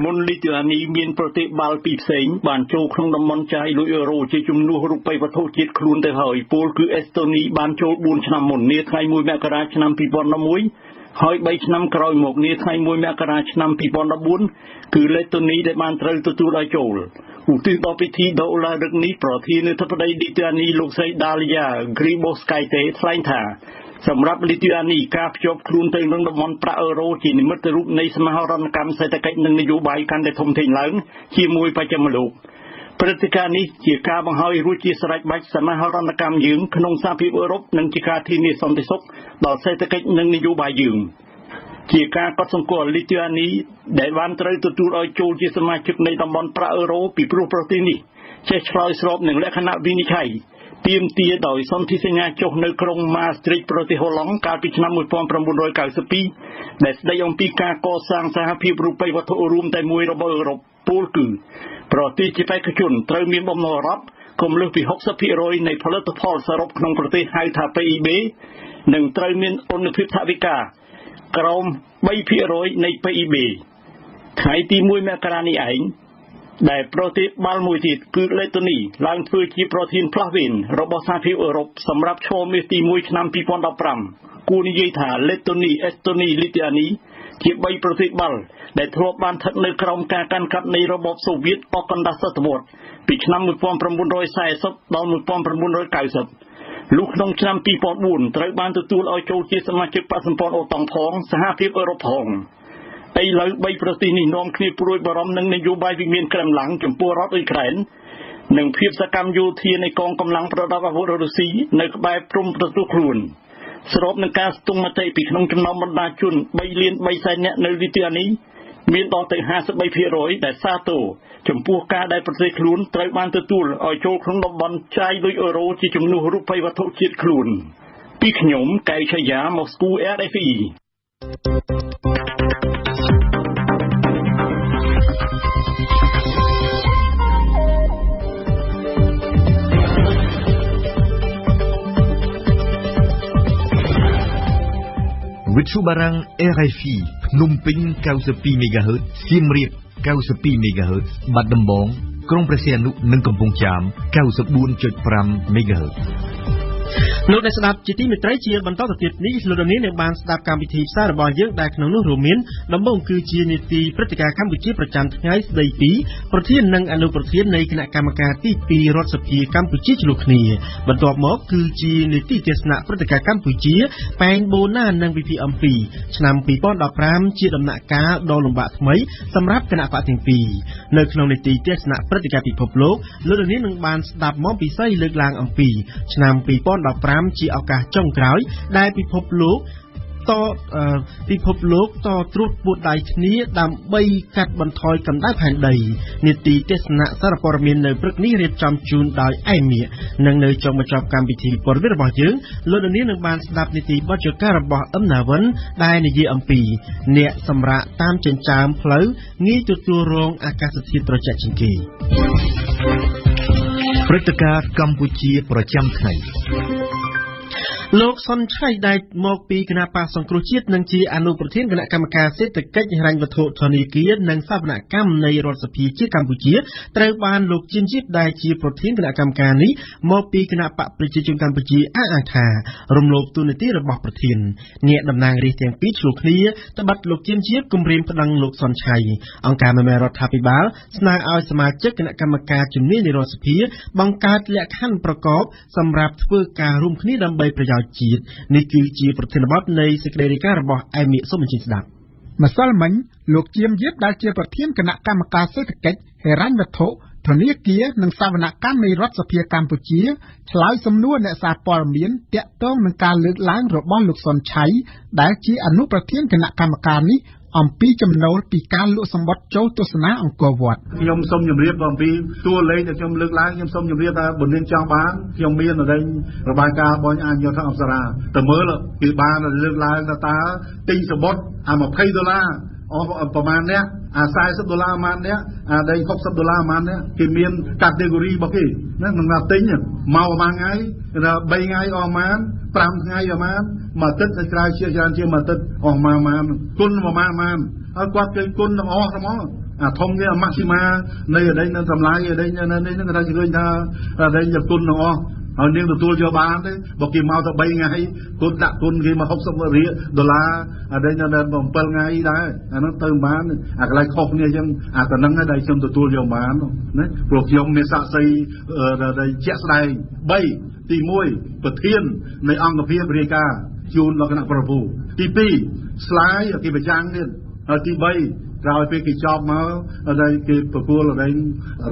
មុនលីទុអានីមានប្រទេសបាល់ពីរផ្សេងបានចូលក្នុងតំបន់ចាយលុយអឺរ៉ូជាជំនួសរូបិយវត្ថុជាតិខ្លួនទៅហើយពលគឺអេស្តូនីបានចូល4ឆ្នាំមុននាថ្ងៃ1មករាឆ្នាំ2011ហើយ3ឆ្នាំក្រោយមកនាថ្ងៃ1មករាឆ្នាំ2014គឺលេតូនីដែលបានត្រូវទទួលឲ្យចូលឧទ្ទិសដល់ពិធីដូឡារឹកនេះប្រធានាធិបតីលីទុអានីលោកស្រីដាលីយ៉ាគ្រីបូស្កៃតេថ្លែងថាសម្រាប់លីទុអានីការភ្ជាប់ខ្លួនទៅនឹងតំបន់ប្រាក់អឺរ៉ូជានិមិត្តរូបនៃសមាហរណកម្មសេដ្ឋកិច្ចនិងនយោបាយកាន់តែធំធេងឡើងជាមួយបច្ចឹមលោកព្រឹត្តិការណ៍នេះជាការបង្ហើយរួចជាស្រេចបាច់សមាហរណកម្មយើងក្នុងសហភាពអឺរ៉ុបនិងជាការធានាសន្តិសុខដល់សេដ្ឋកិច្ចនិងនយោបាយយើងជាការកត់សម្គាល់លីទុអានីដែលបានត្រូវទទួលឲ្យចូលជាសមាជិកនៃតំបន់ប្រាក់អឺរ៉ូពីព្រោះប្រទេសនេះចេះឆ្លើយស្របនឹងលក្ខណៈវិនិច្ឆ័យទាមទារដោយសន្ធិសញ្ញាចុះនៅក្រុងម៉ាស្ទ្រីកប្រទេសហូឡង់កាលពីឆ្នាំ1992ដែលស្ដីអំពីការកសាងសហភាពរូបិយវត្ថុរួមតែមួយរបស់អឺរ៉ុបពោលគឺប្រទេសជាបេក្ខជនត្រូវមានបំណុលរដ្ឋគំលើសពី 60% នៃផលិតផលសរុបក្នុងប្រទេសហៅថា PIB និងត្រូវមានអនុភាពថវិកាក្រោម 3% នៃ PIB ថ្ងៃទី1មករានេះឯងដែលប្រទេសបាល់មួយទៀតគឺលេតូនីឡើងធ្វើជាប្រធានផ្លាស់វេនរបស់សហភាពអឺរ៉ុបសម្រាប់ឈរមាសទី1ឆ្នាំ2015គួរនិយាយថាលេតូនីអេស្តូនីលីទុអានីជា3ប្រទេសបាល់ដែលធ្លាប់បានស្ថិតនៅក្រោមការកាន់កាប់នៃរបបសូវៀតអស់កណ្ដាស់សតវត្សរ៍ពីឆ្នាំ1940ដល់1990លុះក្នុងឆ្នាំ2004ត្រូវបានទទួលឲ្យចូលជាសមាជិកបក្សសម្ព័ន្ធអូតង់ផងសហភាពអឺរ៉ុបផងឥឡូវ3ប្រទេសនេះនាំគ្នាព្រួយបារម្ភនឹងនយោបាយវិមានក្រែមឡាំងចំពោះរដ្ឋអ៊ុយក្រែននិងភាពសកម្មយោធានៃកងកម្លាំងប្រដាប់អាវុធរុស្ស៊ីនៅក្បែរព្រំប្រទល់ខ្លួនស្របនឹងការស្ទង់មតិពីក្នុងចំណោមបណ្ដាជន3លាន3សែននាក់នៅលីទុអានីមានដល់ទៅ 53% ដែលសាទរចំពោះការដែលប្រទេសខ្លួនត្រូវបានទទួលឲ្យចូលក្នុងតំបន់ចាយលុយអឺរ៉ូជាជំនួសរូបិយវត្ថុជាតិខ្លួនពីខ្ញុំកែវឆៃយ៉ាម៉ូស្គូ RFEវិទ្យុបារាំង RFI ភ្នំពេញ 92 MHz សៀមរាប 92 MHz បាត់ដំបងក្រុងព្រះសីហនុនិងកំពង់ចាម 94.5 MHz លោកអ្នកស្ដាប់ជាទីមេត្រីជាបន្តទៅទៀតនេះលោកនាងនឹងបានស្ដាប់កម្មវិធីផ្សាយរបស់យើងដែលក្នុងនោះរួមមានដំបូងគឺជានីតិព្រឹត្តិការណ៍កម្ពុជាប្រចាំថ្ងៃស្ដីពីប្រធាននិងអនុប្រធាននៃគណៈកម្មការទី2រដ្ឋសភាកម្ពុជាឆ្លោះគ្នាបន្ទាប់មកគឺជានីតិទេសនាព្រឹត្តិការណ៍កម្ពុជាប៉ែនបូណានិងវិភាគអំពីឆ្នាំ2015ជាដំណាក់កាលដ៏លំបាកថ្មីសម្រាប់គណៈបកទាំងពីរនៅក្នុងនីតិទេសនាព្រឹត្តិការណ៍ពិភពលោកលោកនាងនឹងបានស្ដាប់មកពិសីលើកឡើងអំពីឆ្នាំ2015ជាឱកាសចុងក្រោយដែលពិភពលោកតត្រួតពួតដៃគ្នាដើម្បីកាត់បន្ថយកម្ដៅផែនដីនីតិទេសនាសារព័ត៌មាននៅព្រឹកនេះរៀបចំជូនដោយអែមៀនិងនៅចុងបញ្ចប់កម្មវិធីព័ត៌មានរបស់យើងលោកនាងនឹងបានស្ដាប់នីតិបទចការរបស់អឹមណាវិនដែលនិយាយអំពីអ្នកសម្រាកតាមចិញ្ចើមផ្លូវងាយទទួលរងអាកាសធាតុត្រជាក់ជាងគេព្រឹត្តិការណ៍កម្ពុជាប្រចាំថ្ងៃលោកសុនឆៃដែលមកពីគណៈបកសង្គ្រោះជាតិនិងជាអនុប្រធានគណៈកម្មការសេដ្ឋកិច្ចហិរញ្ញវត្ថុធនាគារនិងសវនកម្មនៃរដ្ឋសភាជាតិកម្ពុជាត្រូវបានលោកជឿនជីបដែលជាប្រធានគណៈកម្មការនេះមកពីគណៈបកប្រជាជនកម្ពុជាអះអាងថារំលោភទូនាទីរបស់ប្រធានអ្នកតំណាងរាស្ត្រទាំងពីរឆ្លោះគ្នាត្បិតលោកជឿនជីបគម្រាមប្តឹងលោកសុនឆៃអង្គការមេរដ្ឋាភិបាលស្នើឲ្យសមាជិកគណៈកម្មការជំនាញនៃរដ្ឋសភាបង្កើតលក្ខខណ្ឌប្រកបសម្រាប់ធ្វើការរួមគ្នាដើម្បីប្រយោជន៍ជាតិនេះគឺជាប្រធានបទនៃសេចក្តីរាយការណ៍របស់អែមៀសូមអញ្ជើញស្ដាប់ម្សិលមិញលោកជាមយៀបដែលជាប្រធានគណៈកម្មការសេដ្ឋកិច្ចហិរញ្ញវត្ថុធនាគារនិងសវនកម្មនៃរដ្ឋសភាកម្ពុជាឆ្លើយសំណួរអ្នកសារព័ត៌មានទាក់ទងនឹងការលើកឡើងរបស់លោកសុនឆៃដែលជាអនុប្រធានគណៈកម្មការនេះ អំពីចំណូលពីការលក់សម្បត្តិចូលទស្សនាអង្គរវត្ត ខ្ញុំសូមជម្រាបអំពីតួលេខដែលខ្ញុំលើកឡើងខ្ញុំសូមជម្រាបថាបើនាងចង់បានខ្ញុំមានរបាយការណ៍របស់អាញាធិបតេយ្យអប្សរាទៅមើលគឺបានលើកឡើងថាតើទិញសម្បត្តិអា$20អស់ប្រមាណអ្នកអា$40ប្រមាណអ្នកអាដី$60ប្រមាណអ្នកគេមានកាតេហ្គូរីរបស់គេណាមិនថាទិញមកប្រហែលថ្ងៃគេថា3ថ្ងៃអស់ប្រមាណ5ថ្ងៃប្រមាណមួយអាទិត្យទៅក្រៅជាច្រើនជាងមួយអាទិត្យអស់ប្រមាណគុណប្រមាណហើយគាត់គេគុណទាំងអស់ហ្មងអាធំនេះអាម៉ាក់ស៊ីម៉ានៃអីនៅតម្លៃអីនេះហ្នឹងគេថាឃើញថាអីគុណទាំងអស់ហើយនាងទទួលយកបានទេបើគេមកទៅ3ថ្ងៃគុណដាក់គុណគេមក$60អីនៅ7ថ្ងៃដែរអានោះទៅបានអាកន្លែងខុសគ្នាអញ្ចឹងអាកណ្ដឹងដែរខ្ញុំទទួលយកបានណាព្រោះខ្ញុំមានស័ក្តិសិទ្ធិជាក់ស្ដែង3ទី1ប្រធាននៃអង្គភាពរាយការណ៍ជូនដល់គណៈប្រភូទី2ស្លាយគេប្រចាំងទៀតហើយទី3ក្រោយពេលគេចប់មកហើយគេប្រគល់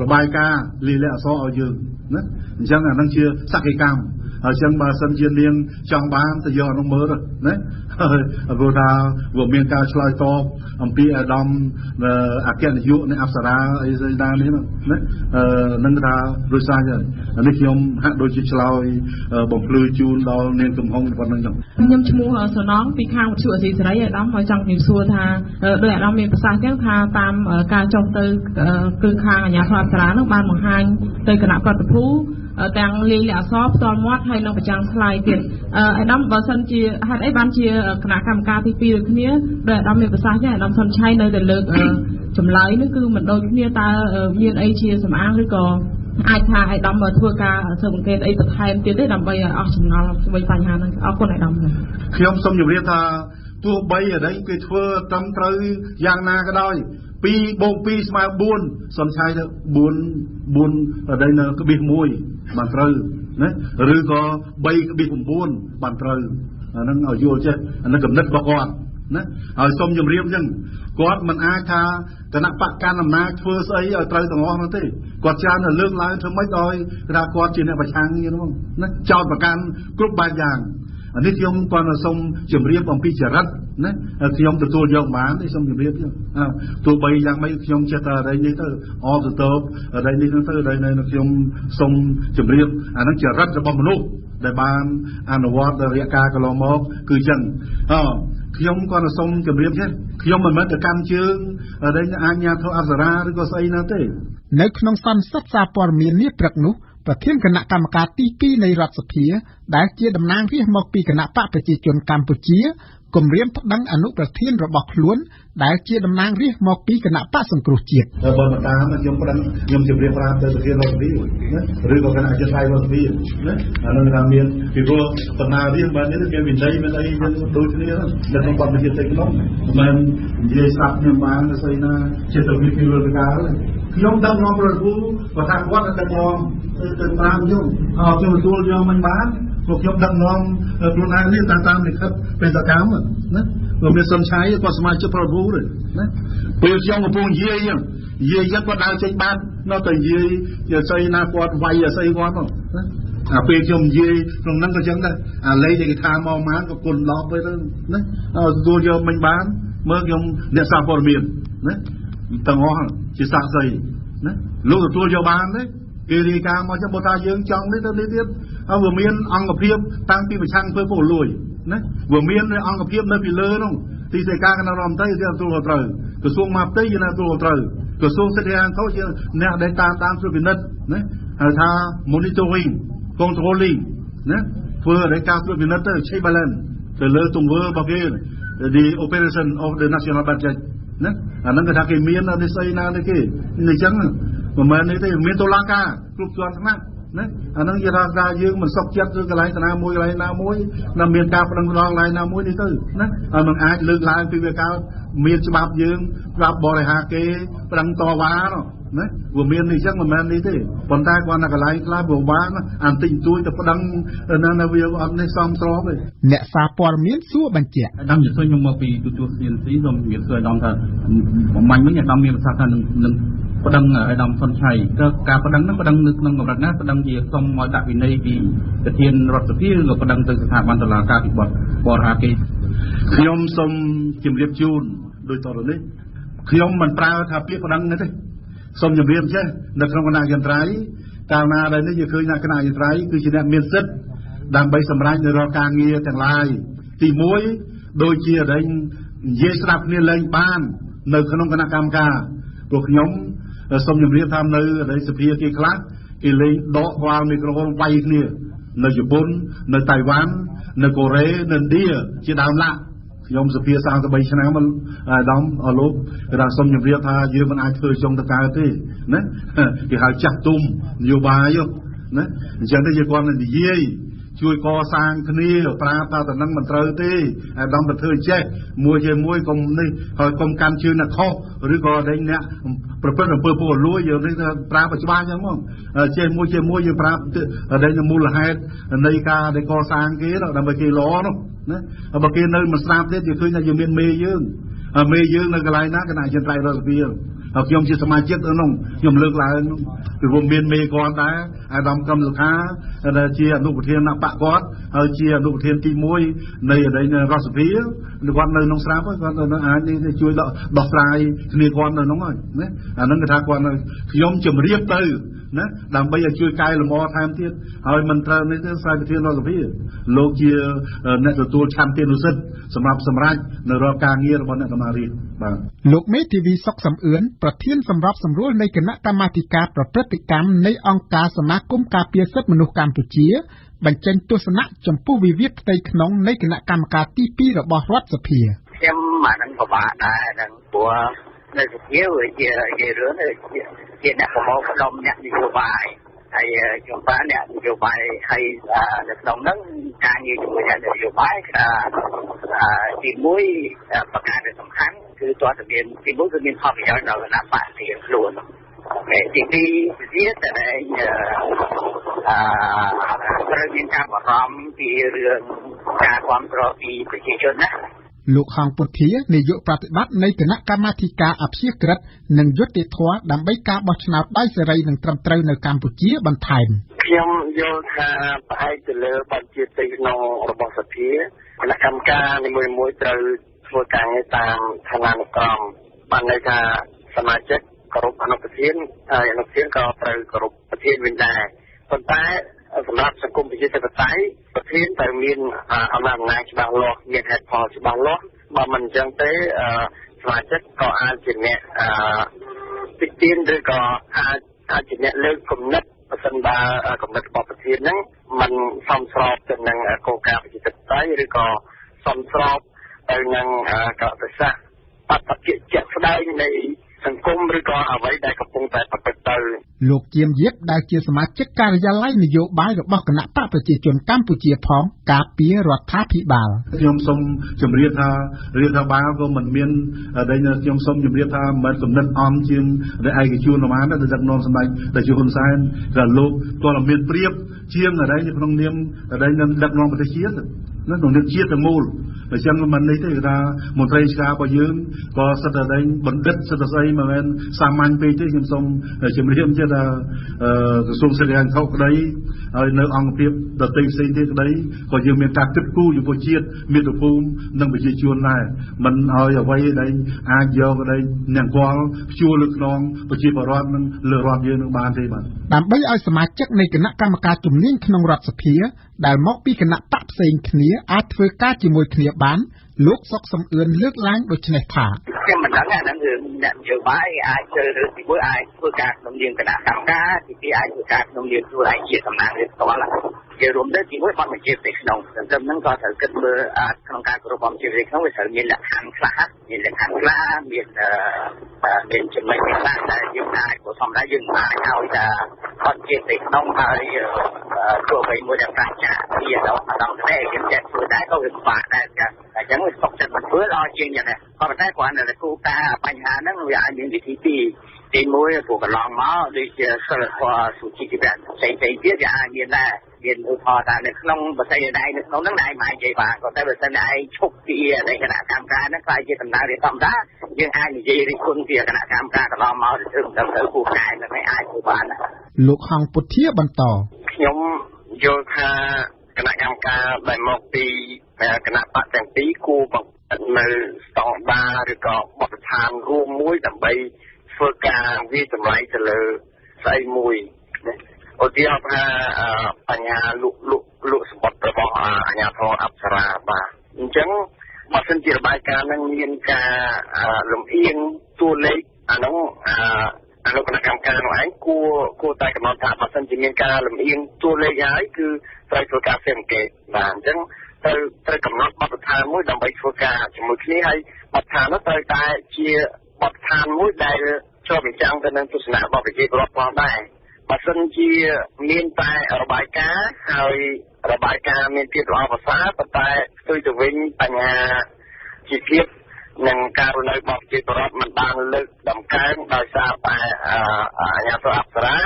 របាយការណ៍លិលាអក្សរឲ្យយើងណាអញ្ចឹងអានឹងជាសក្ខីកម្មហើយអញ្ចឹងបើសិនជានាងចង់បានទៅយកនោះមើលណាហើយព្រោះថាវាមានការឆ្លើយតបអំពីអាដាមអគ្គនាយកនៃអប្សរាអីស្អីដែរនេះណានឹងថាដូចស្អាតហើយនេះខ្ញុំហាក់ដូចជាឆ្លើយបំភ្លឺជូនដល់នាងកំហុងប៉ុណ្្នឹងចឹងខ្ញុំឈ្មោះសំណងពីខាងវិទ្យុអស៊ីសេរីអាដាមហើយចង់ជំរាបសួរថាដោយអាដាមមានប្រសាសន៍ចឹងថាតាមការចុះទៅគឺខាងអាជ្ញាធរអប្សរានឹងបានបង្ហាញទៅគណៈប្រតិភូទាំងលាយលក្ខអក្សរផ្ទាល់មាត់ហើយនឹងប្រចាំស្លាយទៀតអាដាមបើសិនជាហេតុអីបានជាគណៈកម្មការទី2ដូចគ្នាដោយអាដាមមានប្រសាសន៍ចឹងអាដាមសុនឆៃនៅតែលើកចម្លើយនេះគឺមិនដូចគ្នាតើមានអីជាសម្អាងឬក៏អាចថាអាដាមធ្វើការស៊ើបអង្កេតអីបន្ថែមទៀតទេដើម្បីឲ្យអស់ចម្ងល់ជាមួយបញ្ហាហ្នឹងអរគុណអាដាមខ្ញុំសូមជម្រាបថាទោះបីអីគេធ្វើត្រឹមត្រូវយ៉ាងណាក៏ដោយ2 + 2 = 4សំឆៃទៅ4អីនៅក្បៀស1បានត្រូវណាឬក៏3 ក្បៀស9បានត្រូវអាហ្នឹងឲ្យយល់ចេះអានឹងកំណត់របស់គាត់ណាហើយសូមជម្រាបអញ្ចឹងគាត់មិនអាចថាគណៈបកកណ្ដាលអំណាចធ្វើស្អីឲ្យត្រូវទាំងអស់នោះទេគាត់ច្រើនតែលើកឡើងធ្វើម៉េចឲ្យថាគាត់ជាអ្នកប្រឆាំងហ្នឹងណាចោតប្រកាន់គ្រប់បែបយ៉ាងអានេះខ្ញុំគាត់សូមជម្រាបអំពីចរិតណាខ្ញុំទទួលយកបានទេសូមជម្រាបទៅទោះបីយ៉ាងម៉េចខ្ញុំចេះតែអីនេះទៅអបទៅអីនេះទៅខ្ញុំសូមជម្រាបអានឹងចរិតរបស់មនុស្សដែលបានអនុវត្តរយៈកាលកន្លងមកគឺអញ្ចឹងខ្ញុំគាត់សូមជម្រាបទេខ្ញុំមិនមែនទៅកម្មជើងអីអាជ្ញាធរអប្សរាឬក៏ស្អីណាទេនៅក្នុងសន្និសីទសារព័ត៌មាននេះព្រឹកនោះប្រធានគណៈកម្មការទី2នៃរដ្ឋសភាដែលជាតំណាងរាស្ត្រមកពីគណៈបកប្រជាជនកម្ពុជាគម្រាមប្តឹងអនុប្រធានរបស់ខ្លួនដែលជាតំណាងរាស្ត្រមកពីគណៈបកសង្គ្រោះជាតិបើមកតាមខ្ញុំប្តឹងខ្ញុំជម្រាបប្រាប់ទៅប្រធានរដ្ឋសភាណាឬក៏គណៈអចិន្ត្រៃយ៍រដ្ឋសភាណាអានោះថាមានពីព្រោះបណ្ណារាស្ត្របែបនេះមានវិន័យមានអីយើងដូចគ្នានៅក្នុងបទបញ្ជាទឹកនោះមិននិយាយស្រាប់ខ្ញុំបានស្អីណាជាទៅវិទ្យាល័យខ្ញុំដឹងមកប្រពូគាត់ថាគាត់ដឹកនាំទៅតាមខ្ញុំខ្ញុំទទួលយកមិនបានព្រោះខ្ញុំដឹកនាំខ្លួនឯងនេះតាមលិខិតបេសកកម្មណាព្រោះមានសុនឆៃគាត់សមាជិកប្រពូទេណាពេលខ្ញុំកំពុងនិយាយគាត់ដើរចេញបាត់នៅតែនិយាយស្អីណាគាត់វាយស្អីគាត់ណាអាពេលខ្ញុំនិយាយក្នុងហ្នឹងក៏ចឹងដែរអាលេខដែលគេថាមកមកក៏គុណឡប់ទៅណាទទួលយកមិនបានមើលខ្ញុំអ្នកសារព័ត៌មានណាទាំងអស់ជាសាក់សីណាលោកទទួលយកបានទេគេរាយការណ៍មកចឹងបើថាយើងចង់នេះទៅនេះទៀតហើយវាមានអង្គភាពតាំងពីប្រឆាំងធ្វើពុករលួយណាវាមានអង្គភាពនៅពីលើនោះទីស្តីការគណៈរដ្ឋមន្ត្រីយើងទទួលខុសត្រូវក្រសួងមហាផ្ទៃយើងទទួលខុសត្រូវក្រសួងសិទ្ធិអានខុសយើងអ្នកដែលតាមត្រួតពិនិត្យណាហៅថា monitoring controlling ណាធ្វើឲ្យការត្រួតពិនិត្យទៅ check balance ទៅលើទង្វើរបស់គេ the operation of the national budget ណាអាហ្នឹងគេថាគេមាននេះស្អីណានេះគេអញ្ចឹងមិនមែននេះទេមានតុលាការគ្រប់ជាន់ថ្នាក់ណាអាហ្នឹងជាថាយើងមិនសុខចិត្តឬកន្លែងណាមួយកន្លែងណាមួយណាមានការប្តឹងម្ដងកន្លែងណាមួយនេះទៅណាហើយមិនអាចលើកឡើងពីវាកើតមានច្បាប់យើងច្បាប់បរិហាគេប្តឹងតវ៉ាណាវាមាននេះអញ្ចឹងមិនមែននេះទេប៉ុន្តែគាត់ណាកន្លែងខ្លះវាវ៉ាអានតិចតួចទៅប្តឹងណាវាអត់នេះសមស្របទេអ្នកសារព័ត៌មានសួរបញ្ជាក់អាដាមជិះខ្ញុំមកពីទូទួល CNC សូមជម្រាបសួរអាដាមថាបំមាញ់វិញអាដាមមានប្រសាសន៍ថានឹងប្តឹងអាដាមសុនឆៃទៅការប្តឹងហ្នឹងប្តឹងនៅក្នុងកម្រិតណាប្តឹងជាសុំឲ្យដាក់វិន័យពីប្រធានរដ្ឋសភាឬក៏ប្តឹងទៅស្ថាប័នតុលាការពិបត្តិបរិហាគេខ្ញុំសូមជម្រាបជូន ដោយតរនេះខ្ញុំមិនប្រើថាពាក្យបណ្ដឹងទេសូមជម្រាបចេះនៅក្នុងគណៈយន្ត្រៃកាលណាដែលនេះយើងឃើញថាគណៈយន្ត្រៃគឺជាអ្នកមានសិទ្ធិដើម្បីសម្រេចនៅរាល់ការងារទាំងឡាយទី1ដូចជាដែលនិយាយស្ដាប់គ្នាលែងបាននៅក្នុងគណៈកម្មការព្រោះខ្ញុំសូមជម្រាបថានៅសភាគេខ្លះគេលេងដកវាល់មីក្រូហ្វូនវាយគ្នានៅជប៉ុននៅតៃវ៉ាន់នៅកូរ៉េនៅឥណ្ឌាជាដើមឡាខ្ញុំសភា33ឆ្នាំអាដាមអលោកគេថាសូមជម្រាបថាយើងមិនអាចធ្វើចុងទៅកើតទេណាគេហៅចាស់ទុំនយោបាយណាអញ្ចឹងទៅយើងគាត់នឹងនិយាយជួយកសាងគ្នាប្រាថាតំណឹងមិនត្រូវទេអាដាមទៅធ្វើចេះមួយជាមួយកុំនេះហើយកុំកាន់ជើងអ្នកខុសឬក៏ដេញអ្នកប្រព្រឹត្តអំពើពុករលួយយើងនេះប្រើបច្ចុប្បន្នអញ្ចឹងមកចេះមួយជាមួយយើងប្រើដេញមូលហេតុនៃការដែលកសាងគេដើម្បីគេល្អនោះណាបើគេនៅមិនស្ដាប់ទេយើងឃើញថាយើងមានមេយើងនៅកន្លែងណាគណៈយន្ត្រៃរដ្ឋសភាហើយខ្ញុំជាសមាជិកក្នុងខ្ញុំលើកឡើងពីរួមមានមេគាត់ដែរអាដាមកម្មសុខាដែលជាអនុប្រធានបកគាត់ហើយជាអនុប្រធានទី1នៃរដ្ឋសភាគាត់នៅក្នុងស្រាប់គាត់អាចជួយដោះស្រាយគ្នាគាត់នៅក្នុងហើយណាអាហ្នឹងគេថាគាត់ខ្ញុំជម្រាបទៅណាដើម្បីឲ្យជួយកែលម្អថែមទៀតហើយមិនត្រូវនេះទេស្រាយប្រធានរដ្ឋសភាលោកជាអ្នកទទួលឆន្ទានុសិទ្ធិសម្រាប់សម្រេចនៅរាល់ការងាររបស់អ្នកសមាជិកបាទលោកមេធាវីសុកសំអឿនប្រធានសម្របសម្រួលនៃគណៈកម្មាធិការប្រព្រឹត្តកម្មនៃអង្គការសមាគមការពារសិទ្ធិមនុស្សកម្ពុជាបញ្ចេញទស្សនៈចំពោះវិវាទផ្ទៃក្នុងនៃគណៈកម្មការទី2របស់រដ្ឋសភាខ្ញុំមិននឹងពិបាកដែរនឹងព្រោះនៅសភាវាជារឿងជាអ្នកប្រមូលផ្ដុំអ្នកនយោបាយហើយខ្ញុំបានអ្នកនយោបាយហើយនៅក្នុងហ្នឹងការងារជាមួយអ្នកនយោបាយទី1ប្រការសំខាន់គឺតើតើមានទី1គឺមានផលប្រយោជន៍ដល់គណៈបកទីខ្លួនទី2វាតែត្រូវមានការបារម្ភពីរឿងការគ្រប់គ្រងពីប្រជាជនណាលោកហងពុធានាយកប្រតិបត្តិនៃគណៈកម្មាធិការអព្យាក្រឹតនិងយុត្តិធម៌ដើម្បីការបោះឆ្នោតដោយសេរីនិងត្រឹមត្រូវនៅកម្ពុជាបន្ថែមខ្ញុំយល់ថាផ្អែកទៅលើបញ្ជាទីក្នុងរបស់សភាគណៈកម្មការនីមួយៗត្រូវធ្វើការងារតាមឋានានុក្រមបានន័យថាសមាជិកគោរពអនុប្រធានហើយអនុប្រធានក៏ត្រូវគោរពប្រធានវិញដែរប៉ុន្តែសម្រាប់សង្គមប្រជាធិបតេយ្យប្រធានត្រូវមានអំណាចច្បាស់លាស់មានហេតុផលច្បាស់លាស់បើមិនអញ្ចឹងទេសមាជិកក៏អាចជាអ្នកពិទានឬក៏អាចជាអ្នកលើកគំនិតបើសិនបើគំនិតរបស់ប្រធានហ្នឹងมันសមស្របទៅនឹងគោលការណ៍ប្រជាធិបតេយ្យឬក៏សមស្របទៅនឹងកតសៈបព្វជិជាក់ស្ដែងនៃសង្គមឬក៏អ្វីដែលកំពុងតែប្រព្រឹត្តទៅលោកជាមយាបដែលជាសមាជិកការិយាល័យនយោបាយរបស់គណៈបកប្រជាជនកម្ពុជាផងការពាររដ្ឋាភិបាលខ្ញុំសូមជម្រាបថារដ្ឋាភិបាលក៏មិនមានដែលខ្ញុំសូមជម្រាបថាមិនកំណត់អំជាងឯកជនប្រមាណទៅដឹកនាំសម្ដេចតេជោហ៊ុនសែនក៏លោកក៏មានប្រៀបជាងอะไรក្នុងនាមដែលដឹកនាំប្រទេសជាតិនៅក្នុងនាមជាតិទាំងមូលបើចឹងមិននេះទេគឺថាមន្ត្រីរាជការរបស់យើងក៏សិទ្ធិតែបណ្ឌិតសិទ្ធិស្អីមិនមែនសាមញ្ញពេកទេខ្ញុំសូមជម្រាបជាថាក្រសួងសេដ្ឋកិច្ចខុសក្តីហើយនៅអង្គភាពដទៃផ្សេងទៀតក្តីក៏យើងមានការគិតគូរចំពោះជាតិមាតុភូមិនិងប្រជាជនដែរមិនឲ្យអ្វីដែលអាចយកក្តីអ្នកគាត់ព្យួរលើខ្នងប្រជាពលរដ្ឋនិងលើរដ្ឋយើងនឹងបានទេបាទដើម្បីឲ្យសមាជិកនៃគណៈកម្មការជំនាញក្នុងរដ្ឋសភាដែលមកពីគណៈបកផ្សេងគ្នាអាចធ្វើការជាមួយគ្នាបានលោកសុកសំអឿនលើកឡើងដូចនេះថាខ្ញុំមិនដឹងអាហ្នឹងគឺអ្នកនយោបាយអាចជ្រើសរើសទី1អាចធ្វើការក្នុងនាមគណៈកម្មការទី2អាចធ្វើការក្នុងនាមខ្លួនឯងជាតំណាងរាស្ត្រផ្ទាល់ជារួមទៅទី1បាត់បញ្ជាផ្ទៃក្នុងសង្គមហ្នឹងក៏ត្រូវគិតមើលក្នុងការគ្រប់គ្រងជាផ្ទៃក្នុងវាត្រូវមានលក្ខខណ្ឌខ្លះមានលក្ខខណ្ឌខ្លះមានចំណុចខ្លះដែលយើងអាចព្រោះធម្មតាយើងអាចឲ្យថាបាត់ជាផ្ទៃក្នុងហើយធ្វើអ្វីមួយដែលប្រាជ្ញាវាដល់តែយើងចេះធ្វើដែរក៏វាពិបាកដែរអញ្ចឹងវាសុខចិត្តមិនធ្វើល្អជាងយ៉ាងណាក៏ប៉ុន្តែគ្រាន់តែគូការបញ្ហាហ្នឹងវាអាចមានវិធីទី1ព្រោះកន្លងមកដូចជាសិលធម៌សុជីវៈផ្សេងៗទៀតវាអាចមានដែរមានឧទាហរណ៍ថានៅក្នុងបទឯងនៅក្នុងហ្នឹងឯងមិនអាចនិយាយបានក៏តែបើសិនឯងឈប់ពីនៃគណៈកម្មការហ្នឹងខ្លាចជាដំណើរធម្មតាយើងអាចនិយាយរិះគន់ពីគណៈកម្មការកន្លងមកទៅត្រូវគូការហ្នឹងអាចធ្វើបានលោកហងពុធាបន្តខ្ញុំយល់ថាគណៈកម្មការដែលមកពីគណៈបកទាំងពីរគួរ នៅស្តង់ដារឬក៏បទដ្ឋានរួមមួយដើម្បីធ្វើការវិតម្លៃទៅលើស្អីមួយឧទាហរណ៍ថាបញ្ញាលក់សម្បត្តិរបស់អាជ្ញាធរអប្សរាបាទអញ្ចឹងបើសិនជារបាយការណ៍នឹងមានការលំអៀងតួលេខអានោះគណៈកម្មការនោះឯងគួរតែកំណត់ថាបើសិនជាមានការលំអៀងតួលេខហើយគឺត្រូវធ្វើការស៊ើបអង្កេតបាទអញ្ចឹងត្រូវកំណត់បទដ្ឋានមួយដើម្បីធ្វើការជាមួយគ្នាហើយបទដ្ឋាននោះត្រូវតែជាបទដ្ឋានមួយដែលឆ្លុះបញ្ចាំងទៅនឹងទស្សនៈរបស់ប្រជាពលរដ្ឋផងដែរបើសិនជាមានតែរបាយការណ៍ហើយរបាយការណ៍មានភាពល្អប្រសើរប៉ុន្តែផ្ទុយទៅវិញបញ្ហាជីវភាពនិងការរស់នៅរបស់ប្រជាពលរដ្ឋមិនបានលើកដំកើងដោយសារតែអាជ្ញាធរអប្សរា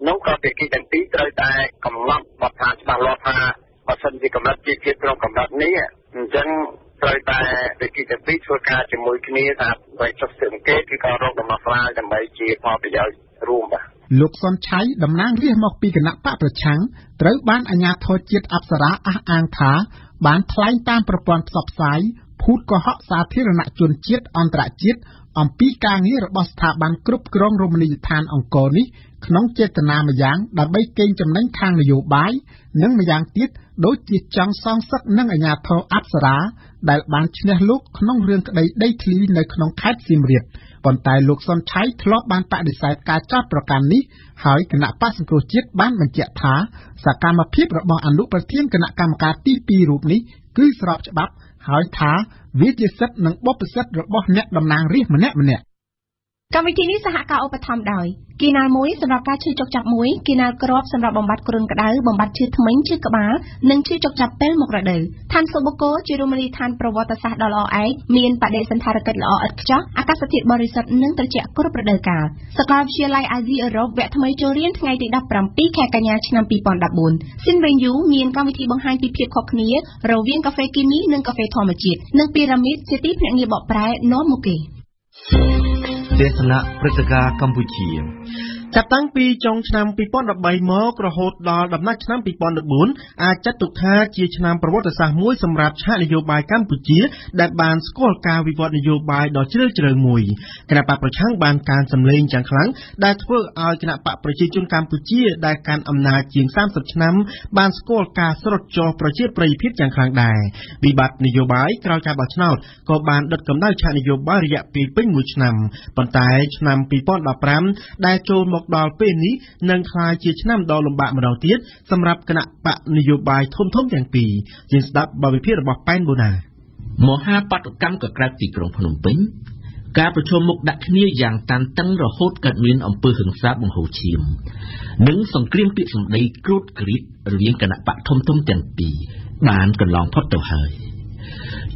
នោះក៏ភាគីទាំងពីរត្រូវតែកំណត់បទដ្ឋានច្បាស់លាស់ថាបើសិនជាកម្រិតជីវភាពក្នុងកម្រិតនេះអញ្ចឹងត្រូវតែភាគីទាំងពីរធ្វើការជាមួយគ្នាថាបើចុះស៊ើបអង្កេតគឺក៏រកដំណោះស្រាយដើម្បីជាផលប្រយោជន៍រួមបាទលោកសុនឆៃតំណាងរាស្ត្រមកពីគណៈបកប្រឆាំងត្រូវបានអាជ្ញាធរជាតិអប្សរាអះអាងថាបានថ្លែងតាមប្រព័ន្ធផ្សព្វផ្សាយភូតកុហកសាធារណជនជាតិអន្តរជាតិអំពីការងាររបស់ស្ថាប័នគ្រប់គ្រងរមណីយដ្ឋានអង្គរនេះក្នុងចេតនាម្យ៉ាងដើម្បីកេងចំណេញខាងនយោបាយនិងម្យ៉ាងទៀតដូចជាចង់សងសឹកនឹងអាជ្ញាធរអប្សរាដែលបានឈ្នះលោកក្នុងរឿងក្តីដីធ្លីនៅក្នុងខេត្តសៀមរាបប៉ុន្តែលោកសុនឆៃធ្លាប់បានបដិសេធការចោទប្រកាន់នេះហើយគណៈបក្សសង្គ្រោះជាតិបានបញ្ជាក់ថាសកម្មភាពរបស់អនុប្រធានគណៈកម្មការទី2រូបនេះគឺស្របច្បាប់ហើយថាវាជាសិទ្ធិនិងបុព្វសិទ្ធិរបស់អ្នកតំណាងរាស្ត្រម្នាក់ៗកម្មវិធីនេះសហការឧបត្ថម្ភដោយគីណាល់មួយសម្រាប់ការឈឺចុកចាប់មួយគីណាល់គ្រាប់សម្រាប់បំបត្តិគ្រុនក្តៅបំបត្តិឈឺធ្មេញឈឺក្បាលនិងឈឺចុកចាប់ពេលមករដូវឋានសូបូកូជារមណីយដ្ឋានប្រវត្តិសាស្ត្រដ៏ល្អឯកមានបដិសណ្ឋារកិច្ចល្អឥតខ្ចោះអាកាសធាតុបរិសុទ្ធនិងត្រជាក់គ្រប់រដូវកាលសាកលវិទ្យាល័យអាស៊ីអឺរ៉ុបវគ្គថ្មីចូលរៀនថ្ងៃទី17ខែកញ្ញាឆ្នាំ2014 Sinvenju មានកម្មវិធីបង្ហាញពីភាពខុសគ្នារវាងកាហ្វេគីមីនិងកាហ្វេធម្មជាតិនិងពីរ៉ាមីតជាទីភ្នាក់ងារបកប្រែនាំមកគេទេសនាព្រឹត្តិការណ៍កម្ពុជាចាប់តាំងពីចុងឆ្នាំ2013មករហូតដល់ដំណាច់ឆ្នាំ2014អាចចាត់ទុកថាជាឆ្នាំប្រវត្តិសាស្ត្រមួយសម្រាប់ឆាកនយោបាយកម្ពុជាដែលបានស្គាល់ការវិវត្តនយោបាយដ៏ជ្រាលជ្រៅមួយគណៈបកប្រឆាំងបានការសម្លេងយ៉ាងខ្លាំងដែលធ្វើឲ្យគណៈបកប្រជាជនកម្ពុជាដែលកាន់អំណាចជាង30ឆ្នាំបានស្គាល់ការស្រុតចុះប្រជាប្រិយភាពយ៉ាងខ្លាំងដែរវិបត្តិនយោបាយក្រោយការបោះឆ្នោតក៏បានដុតកម្ដៅឆាកនយោបាយរយៈពេលពេញមួយឆ្នាំប៉ុន្តែឆ្នាំ2015ដែលចូលមកដល់ពេលនេះនឹងក្លាយជាឆ្នាំដ៏លំបាកម្ដងទៀតសម្រាប់គណៈបកនយោបាយធំៗទាំងពីរជាស្ដាប់បទវិភាគរបស់ប៉ែនបូណាមហាបដកម្មកក្រាបទីក្រុងភ្នំពេញការប្រជុំមុខដាក់គ្នាយ៉ាងតានតឹងរហូតកើតមានអំពើហិង្សាបង្ហូរឈាមនិងសង្គ្រាមពាក្យសម្ដីគ្រូតគ្រីតរវាងគណៈបកធំៗទាំងពីរបានកន្លងផុតទៅហើយ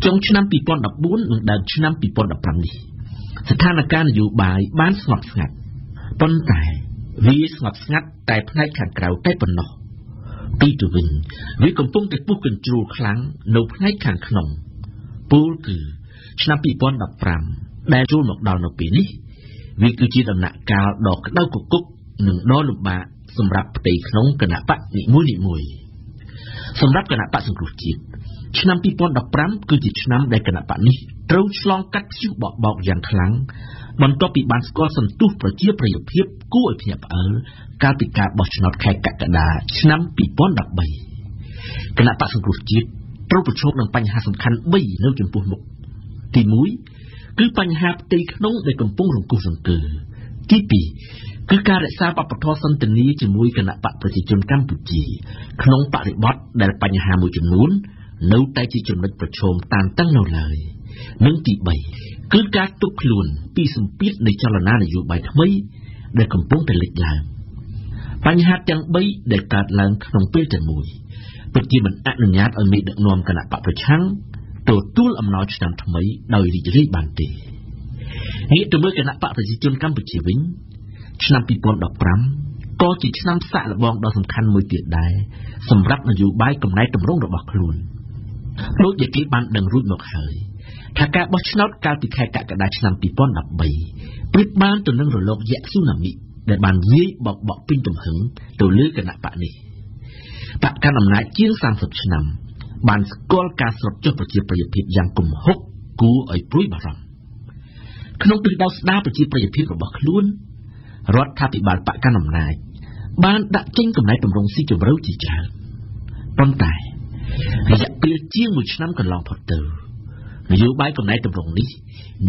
ចុងឆ្នាំ2014និងដើមឆ្នាំ2015នេះស្ថានភាពនយោបាយបានស្ងប់ស្ងាត់ប៉ុន្តែវាស្ងប់ស្ងាត់តែផ្នែកខាងក្រៅតែប៉ុណ្ណោះទីទៅវិញវាកំពុងតែពុះកញ្ជ្រោលខ្លាំងនៅផ្នែកខាងក្នុងពោលគឺឆ្នាំ2015ដែលចូលមកដល់នៅពេលនេះវាគឺជាដំណាក់កាលដ៏ក្តៅគគុកនិងដ៏លំបាកសម្រាប់ផ្ទៃក្នុងគណៈបកនីមួយៗសម្រាប់គណៈបកសង្គ្រោះជាតិឆ្នាំ2015គឺជាឆ្នាំដែលគណៈបកនេះត្រូវឆ្លងកាត់ព្យុះបក់បោកយ៉ាងខ្លាំងបន្ទាប់ពីបានស្គាល់សន្ទុះប្រជាប្រិយភាពគួរឲ្យភ្ញាក់ផ្អើលកាលពីការបោះឆ្នោតខែកក្កដាឆ្នាំ2013គណៈបក្សសង្គ្រោះជាតិត្រូវប្រឈមនឹងបញ្ហាសំខាន់3នៅចំពោះមុខទី1គឺបញ្ហាផ្ទៃក្នុងដែលកំពុងរង្គោះរង្គើទី2គឺការរក្សាបព្វធម៌សន្តិនិកជាមួយគណៈបកប្រជាជនកម្ពុជាក្នុងបរិបទដែលបញ្ហាមួយចំនួននៅតែជាចំណុចប្រឈមតានតឹងនៅឡើយនិងទី3គឺការទប់ខ្លួនពីសម្ពាធនៃចលនានយោបាយថ្មីដែលកំពុងតែលេចឡើងបញ្ហាទាំង3ដែលកើតឡើងក្នុងពេលតែមួយពិតជាមិនអនុញ្ញាតឲ្យមេដឹកនាំគណៈបកប្រឆាំងទទួលអំណោយឆ្នាំថ្មីដោយរីករាយបានទេងាកទៅមើលគណៈបកប្រជាជនកម្ពុជាវិញឆ្នាំ2015ក៏ជាឆ្នាំសាកល្បងដ៏សំខាន់មួយទៀតដែរសម្រាប់នយោបាយកំណែតម្រង់របស់ខ្លួនដូចជាគេបានដឹងរួចមកហើយថាការបោះឆ្នោតកាលពីខែកក្កដាឆ្នាំ2013ប្រៀបបានទៅនឹងរលកយក្សស៊ូណាមីដែលបានវាយបោកបក់ពេញទំហឹងទៅលើគណៈបកនេះបកកាន់អំណាចជាង30ឆ្នាំបានស្គាល់ការស្រុតចុះប្រជាប្រិយភាពយ៉ាងគំហុក គួរឲ្យព្រួយបារម្ភក្នុងទិសដៅស្ដារប្រជាប្រិយភាពរបស់ខ្លួនរដ្ឋាភិបាលបកកណ្ដាលអំណាចបានដាក់ចេញកំណែតម្រង់ស៊ីជម្រៅជាច្រើនប៉ុន្តែរយៈពេលជាង1ឆ្នាំកន្លងផុតទៅនយោបាយកំណែតម្រង់នេះ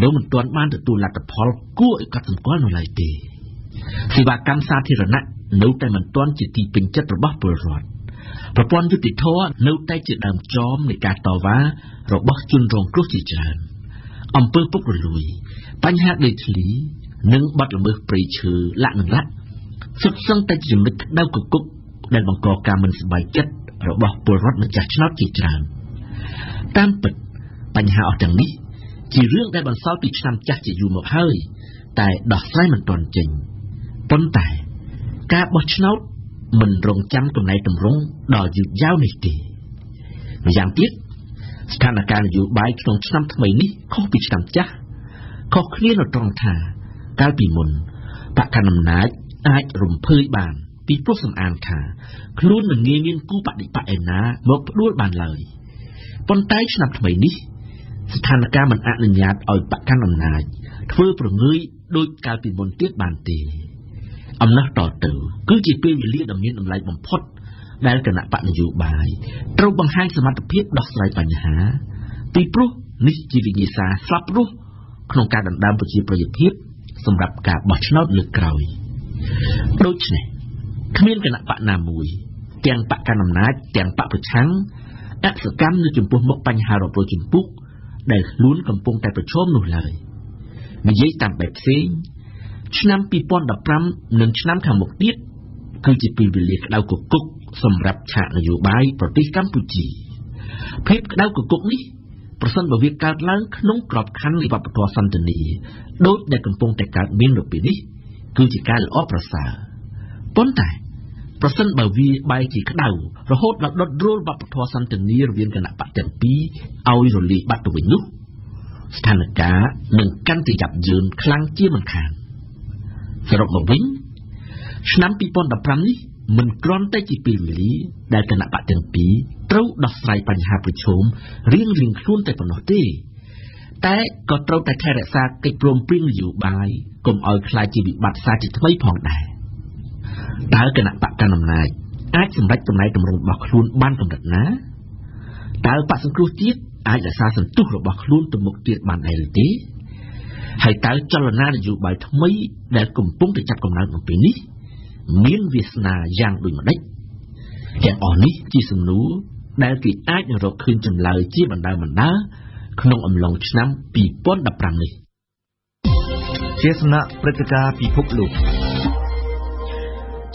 នៅមិនទាន់បានទទួលលទ្ធផលគួរឲ្យកត់សម្គាល់នៅឡើយទេសេវាកម្មសាធារណៈនៅតែមិនទាន់ជាទីពេញចិត្តរបស់ពលរដ្ឋប្រព័ន្ធយុតិធធម៌នៅតែជាដើមចមនៃការតវ៉ារបស់ជនរងគ្រោះជាច្រើនអំពើពុករលួយបញ្ហាដីធ្លីនិងបទល្មើសព្រៃឈើលាក់នឹងលាក់សុទ្ធសឹងតែជាចំណុចក្តៅគគុកដែលបង្កការមិនសប្បាយចិត្តរបស់ពលរដ្ឋម្ចាស់ឆ្នោតជាច្រើនតាមពិតបញ្ហាអស់ទាំងនេះជារឿងដែលបន្សល់ពីឆ្នាំចាស់ជាយូរមកហើយតែដោះស្រាយមិនទាន់ចេញប៉ុន្តែការបោះឆ្នោតមិនរងចាំកំណែតម្រង់ដល់យូរយ៉ាវនេះទេម្យ៉ាងទៀតស្ថានភាពនយោបាយក្នុងឆ្នាំថ្មីនេះខុសពីឆ្នាំចាស់ខុសគ្នានៅត្រង់ថាកាលពីមុនបកកណ្ដាលអំណាចអាចរំភើយបានពីព្រោះសំអាងថាខ្លួនមិនងាយមានគូបដិបត្តិឯណាមកផ្ដួលបានឡើយប៉ុន្តែឆ្នាំថ្មីនេះស្ថានភាពមិនអនុញ្ញាតឲ្យបកកណ្ដាលអំណាចធ្វើប្រងើយដោយកាលពីមុនទៀតបានទេអំណះតទៅគឺជាពេលវេលាដ៏មានតម្លៃបំផុតដែលគណៈបកនយោបាយត្រូវបង្ហាញសមត្ថភាពដោះស្រាយបញ្ហាពីព្រោះនេះជាវិញ្ញាសាស្លាប់រស់ក្នុងការដណ្ដើមប្រជាប្រិយភាពសម្រាប់ការបោះឆ្នោតលើកក្រោយដូច្នេះគ្មានគណៈបកណាមួយទាំងបកកណ្ដាលអំណាចទាំងបកប្រឆាំងអសកម្មនៅចំពោះមុខបញ្ហារាប់រយជំពូកដែលខ្លួនកំពុងតែប្រឈមនោះឡើយនិយាយតាមបែបផ្សេងឆ្នាំ2015និងឆ្នាំខាងមុខទៀតគឺជាពេលវេលាក្តៅគគុកសម្រាប់ឆាកនយោបាយប្រទេសកម្ពុជាភាពក្តៅគគុកនេះប្រសិនបើវាកើតឡើងក្នុងក្របខ័ណ្ឌនៃវប្បធម៌សន្តិនិកដូចដែលកំពុងតែកើតមាននៅពេលនេះគឺជាការល្អប្រសើរប៉ុន្តែប្រសិនបើវាបែរជាក្តៅរហូតដល់ដុតរលវប្បធម៌សន្តិនិករវាងគណៈបកទាំងពីរឲ្យរលាយបាត់ទៅវិញនោះស្ថានភាពនឹងកាន់តែយ៉ាប់យ៉ឺនខ្លាំងជាមិនខានសរុបមកវិញឆ្នាំ2015នេះមិនគ្រាន់តែជាពេលវេលាដែលគណៈបកទាំងពីរត្រូវដោះស្រាយបញ្ហាប្រឈមរៀងៗខ្លួនតែប៉ុណ្ណោះទេតែក៏ត្រូវតែថែរក្សាកិច្ចព្រមព្រៀងនយោបាយកុំឲ្យខ្លាចជាវិបត្តិសាជាថ្មីផងដែរតើគណៈបកកណ្ដាលអំណាចអាចសម្រេចកំណែតម្រង់របស់ខ្លួនបានកម្រិតណាតើបកសង្គ្រោះជាតិអាចរក្សាសន្ទុះរបស់ខ្លួនទៅមុខទៀតបានដែរឬទេហើយតើចលនានយោបាយថ្មីដែលកំពុងតែចាប់កំណើតនៅពេលនេះមានវាសនាយ៉ាងដូចម្ដេចទាំងអស់នេះជាសំណួរដែលគេអាចរកឃើញចម្លើយជាបណ្ដើរក្នុងអំឡុងឆ្នាំ2015នេះជាសំណាក់ព្រឹត្តិការណ៍ពិភពលោក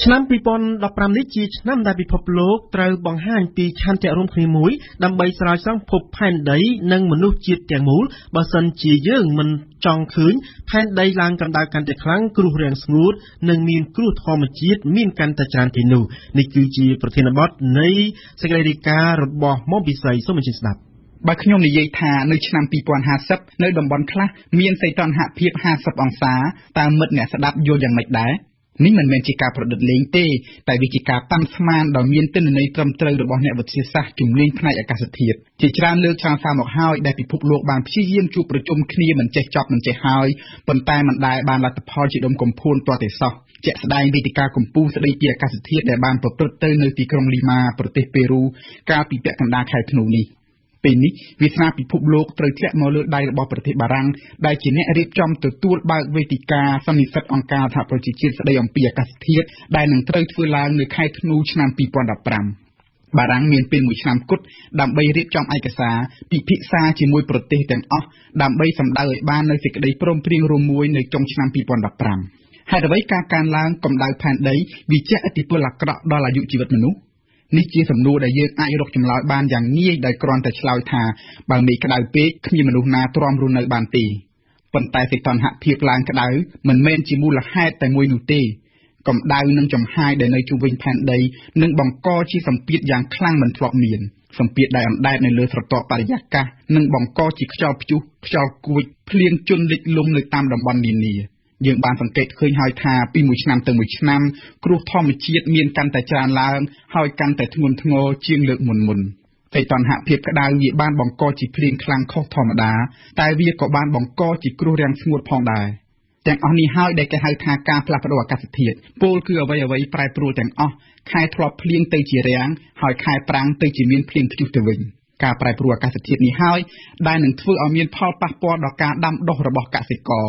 ឆ្នាំ2015នេះជាឆ្នាំដែលពិភពលោកត្រូវបង្ហាញពីឆន្ទៈរួមគ្នាមួយដើម្បីស្រោចស្រង់ភពផែនដីនិងមនុស្សជាតិទាំងមូលបើសិនជាយើងមិនចង់ឃើញផែនដីឡើងកម្ដៅកាន់តែខ្លាំងគ្រោះរាំងស្ងួតនិងមានគ្រោះធម្មជាតិមានកាន់តែច្រើនទីនោះនេះគឺជាប្រធានបទនៃសេចក្តីរាយការណ៍របស់មុំពិសីសូមអញ្ជើញស្ដាប់បើខ្ញុំនិយាយថានៅឆ្នាំ2050នៅតំបន់ខ្លះមានសីតុណ្ហភាព50អង្សាតើមិត្តអ្នកស្ដាប់យល់យ៉ាងម៉េចដែរនេះមិនមែនជាការប្រឌិតលេងទេតែវាជាការប៉ាន់ស្មានដ៏មានទិន្នន័យត្រឹមត្រូវរបស់អ្នកវិទ្យាសាស្ត្រជំនាញផ្នែកអាកាសធាតុជាច្រើនលើកឆ្លងសារមកហើយដែលពិភពលោកបានព្យាយាមជួបប្រជុំគ្នាមិនចេះចប់មិនចេះហើយប៉ុន្តែមិនដែលបានលទ្ធផលជាដុំកំភួនទាល់តែសោះជាក់ស្ដែងវេទិកាកម្ពុជាស្ដីពីអាកាសធាតុដែលបានប្រព្រឹត្តទៅនៅទីក្រុងលីម៉ាប្រទេសប៉េរូកាលពីពាក់កណ្ដាលខែធ្នូនេះពេលនេះវាសនាពិភពលោកត្រូវធ្លាក់មកលើដៃរបស់ប្រទេសបារាំងដែលជាអ្នករៀបចំទទួលបើកវេទិកាសន្និសីទអង្គការសហប្រជាជាតិស្ដីអំពីអាកាសធាតុដែលនឹងត្រូវធ្វើឡើងនៅខែធ្នូឆ្នាំ2015បារាំងមានពេល1ឆ្នាំគត់ដើម្បីរៀបចំឯកសារពិភាក្សាជាមួយប្រទេសទាំងអស់ដើម្បីសម្ដៅឲ្យបាននូវសេចក្តីព្រមព្រៀងរួមមួយនៅចុងឆ្នាំ2015ហេតុអ្វីការកើនឡើងកម្ដៅផែនដីវាជះឥទ្ធិពលអាក្រក់ដល់អាយុជីវិតមនុស្សនេះជាសំណួរដែលយើងអាចរកចម្លើយបានយ៉ាងងាយដោយគ្រាន់តែឆ្លើយថាបើមេឃក្តៅពេកគ្មានមនុស្សណាទ្រាំរស់នៅបានទេប៉ុន្តែសីតុណ្ហភាពឡើងក្តៅមិនមែនជាមូលហេតុតែមួយនោះទេកម្ដៅនិងចំហាយដែលនៅជុំវិញផែនដីនឹងបង្កជាសម្ពាធយ៉ាងខ្លាំងមិនធ្លាប់មានសម្ពាធដែលអណ្ដែតនៅលើស្រទាប់បរិយាកាសនិងបង្កជាខ្យល់ព្យុះខ្យល់គួចភ្លៀងជន់លិចលង់នៅតាមតំបន់នានាយើងបានសង្កេតឃើញហើយថាពីមួយឆ្នាំទៅមួយឆ្នាំគ្រោះធម្មជាតិមានកាន់តែច្រើនឡើងហើយកាន់តែធ្ងន់ធ្ងរជាងលើកមុន សីតុណ្ហភាពក្តៅវាបានបង្កជាភ្លៀងខ្លាំងខុសធម្មតាតែវាក៏បានបង្កជាគ្រោះរាំងស្ងួតផងដែរទាំងអស់នេះហើយដែលគេហៅថាការផ្លាស់ប្តូរអាកាសធាតុពលគឺអ្វីប្រែប្រួលទាំងអស់ខែធ្លាប់ភ្លៀងទៅជារាំងហើយខែប្រាំងទៅជាមានភ្លៀងព្យុះទៅវិញការប្រែប្រួលអាកាសធាតុនេះហើយដែលនឹងធ្វើឲ្យមានផលប៉ះពាល់ដល់ការដាំដុះរបស់កសិករ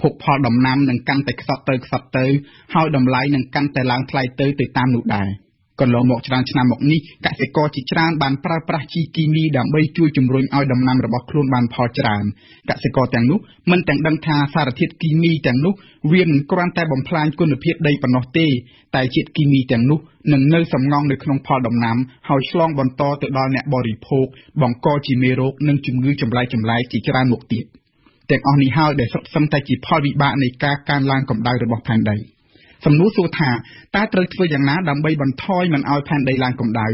ភោគផលដំណាំនឹងកាន់តែខ្សត់ទៅហើយតម្លៃនឹងកាន់តែឡើងថ្លៃទៅតាមនោះដែរកន្លងមកច្រើនឆ្នាំមកនេះកសិករជាច្រើនបានប្រើប្រាស់ជីគីមីដើម្បីជួយជំរុញឲ្យដំណាំរបស់ខ្លួនបានផលច្រើនកសិករទាំងនោះមិនទាំងដឹងថាសារធាតុគីមីទាំងនោះវាមិនគ្រាន់តែបំផ្លាញគុណភាពដីប៉ុណ្ណោះទេតែជាតិគីមីទាំងនោះនឹងនៅសំងំនៅក្នុងផលដំណាំហើយឆ្លងបន្តទៅដល់អ្នកបរិភោគបង្កជាមេរោគនិងជំងឺចម្លែកជាច្រើនមុខទៀតទាំងអស់នេះហើយដែលសុទ្ធសឹងតែជាផលវិបាកនៃការកើនឡើងកម្ដៅរបស់ផែនដីសំណួរសួរថាតើត្រូវធ្វើយ៉ាងណាដើម្បីបន្ថយមិនឲ្យផែនដីឡើងកម្ដៅ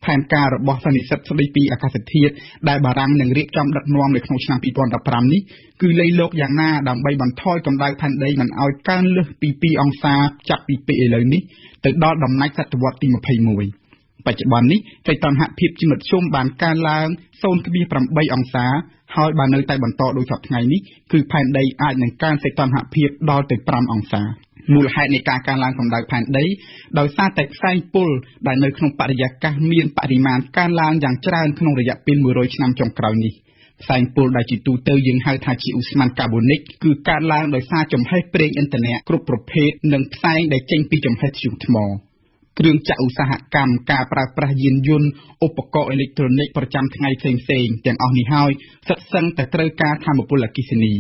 ផែនការរបស់សន្និសីទស្ដីពីអាកាសធាតុដែលបារាំងនឹងរៀបចំដឹកនាំនៅក្នុងឆ្នាំ2015នេះគឺលៃលកយ៉ាងណាដើម្បីបន្ថយកម្ដៅផែនដីមិនឲ្យកើនលើសពី2អង្សាចាប់ពីពេលឥឡូវនេះទៅដល់ដំណាច់សតវត្សទី21បច្ចុប្បន្ននេះសីតុណ្ហភាពជាមធ្យមបានកើនឡើង 0.8 អង្សាហើយបើនៅតែបន្តដូចសពថ្ងៃនេះគឺផែនដីអាចនឹងកើនសីតុណ្ហភាពដល់ទៅ5អង្សាមូលហេតុនៃការកើនឡើងកម្ដៅផែនដីដោយសារតែផ្សែងពុលដែលនៅក្នុងបរិយាកាសមានបរិមាណកើនឡើងយ៉ាងច្រើនក្នុងរយៈពេល100ឆ្នាំចុងក្រោយនេះផ្សែងពុលដែលជាទូទៅយើងហៅថាជាឧស្ម័នកាបូនិកគឺកើនឡើងដោយសារចំហេះប្រេងឥន្ធនៈគ្រប់ប្រភេទនិងផ្សែងដែលចេញពីចំហេះធ្យូងថ្មគ្រឿងចក្រឧស្សាហកម្មការប្រើប្រាស់យានយន្តឧបករណ៍អេឡិចត្រូនិកប្រចាំថ្ងៃផ្សេងៗទាំងអស់នេះហើយសិតសឹងតែត្រូវការថាមពលអគ្គិសនី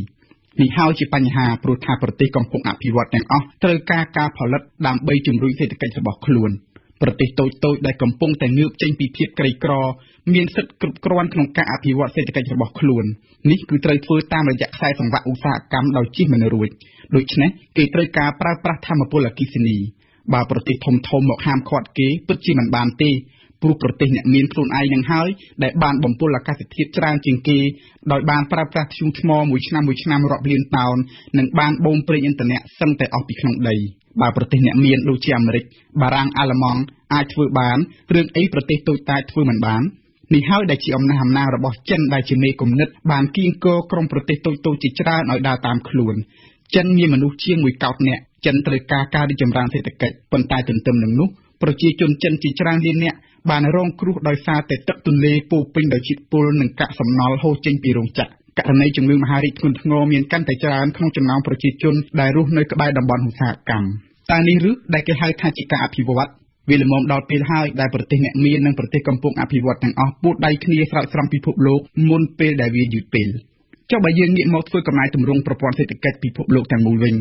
នេះហើយជាបញ្ហាព្រោះថាប្រទេសកំពុងអភិវឌ្ឍទាំងអស់ត្រូវការផលិតដើម្បីជំរុញសេដ្ឋកិច្ចរបស់ខ្លួនប្រទេសតូចៗដែលកំពុងតែងើបចេញពីភាពក្រីក្រមានសិទ្ធិគ្រប់គ្រាន់ក្នុងការអភិវឌ្ឍសេដ្ឋកិច្ចរបស់ខ្លួននេះគឺត្រូវធ្វើតាមរយៈខ្សែសង្វាក់ឧស្សាហកម្មដោយជិះមិនរួចដូច្នេះគេត្រូវការប្រើប្រាស់ថាមពលអគ្គិសនីបើប្រទេសធំៗមកហាមឃាត់គេពិតជាមិនបានទេព្រោះប្រទេសអ្នកមានខ្លួនឯងនឹងហើយដែលបានបំពុលអាកាសធាតុច្រើនជាងគេដោយបានប្រើប្រាស់ធ្យូងថ្មមួយឆ្នាំរាប់លានតោននិងបានបូមប្រេងឥន្ធនៈសឹងតែអស់ពីក្នុងដីបើប្រទេសអ្នកមានដូចជាអាមេរិកបារាំងអាល្លឺម៉ង់អាចធ្វើបានរឿងអីប្រទេសតូចតាចធ្វើមិនបាននេះហើយដែលជាអំណះអំណាងរបស់ចិនដែលជាមេគំនិតបានគៀងគរក្រុមប្រទេសតូចៗជាច្រើនឲ្យដើរតាមខ្លួនចិនមានមនុស្សជាង1កោតនាក់ចិនត្រូវការរីកចម្រើនសេដ្ឋកិច្ចប៉ុន្តែទន្ទឹមនឹងនោះប្រជាជនចិនជាច្រើនលាននាក់បានរងគ្រោះដោយសារតែទឹកទន្លេពោពេញដោយជាតិពុលនិងកាកសំណល់ហូរចេញពីរោងចក្រករណីជំងឺមហារីកធ្ងន់ធ្ងរមានកាន់តែច្រើនក្នុងចំណោមប្រជាជនដែលរស់នៅក្បែរតំបន់ឧស្សាហកម្មតែនេះឬដែលគេហៅថាជាការអភិវឌ្ឍវាល្មមដល់ពេលហើយដែលប្រទេសអ្នកមាននិងប្រទេសកំពុងអភិវឌ្ឍទាំងអស់ពួតដៃគ្នាស្រោចស្រង់ពិភពលោកមុនពេលដែលវាយឺតពេលចុះបើយើងងាកមកធ្វើកំណែទម្រង់ប្រព័ន្ធសេដ្ឋកិច្ចពិភពលោកទាំងមូលវិញ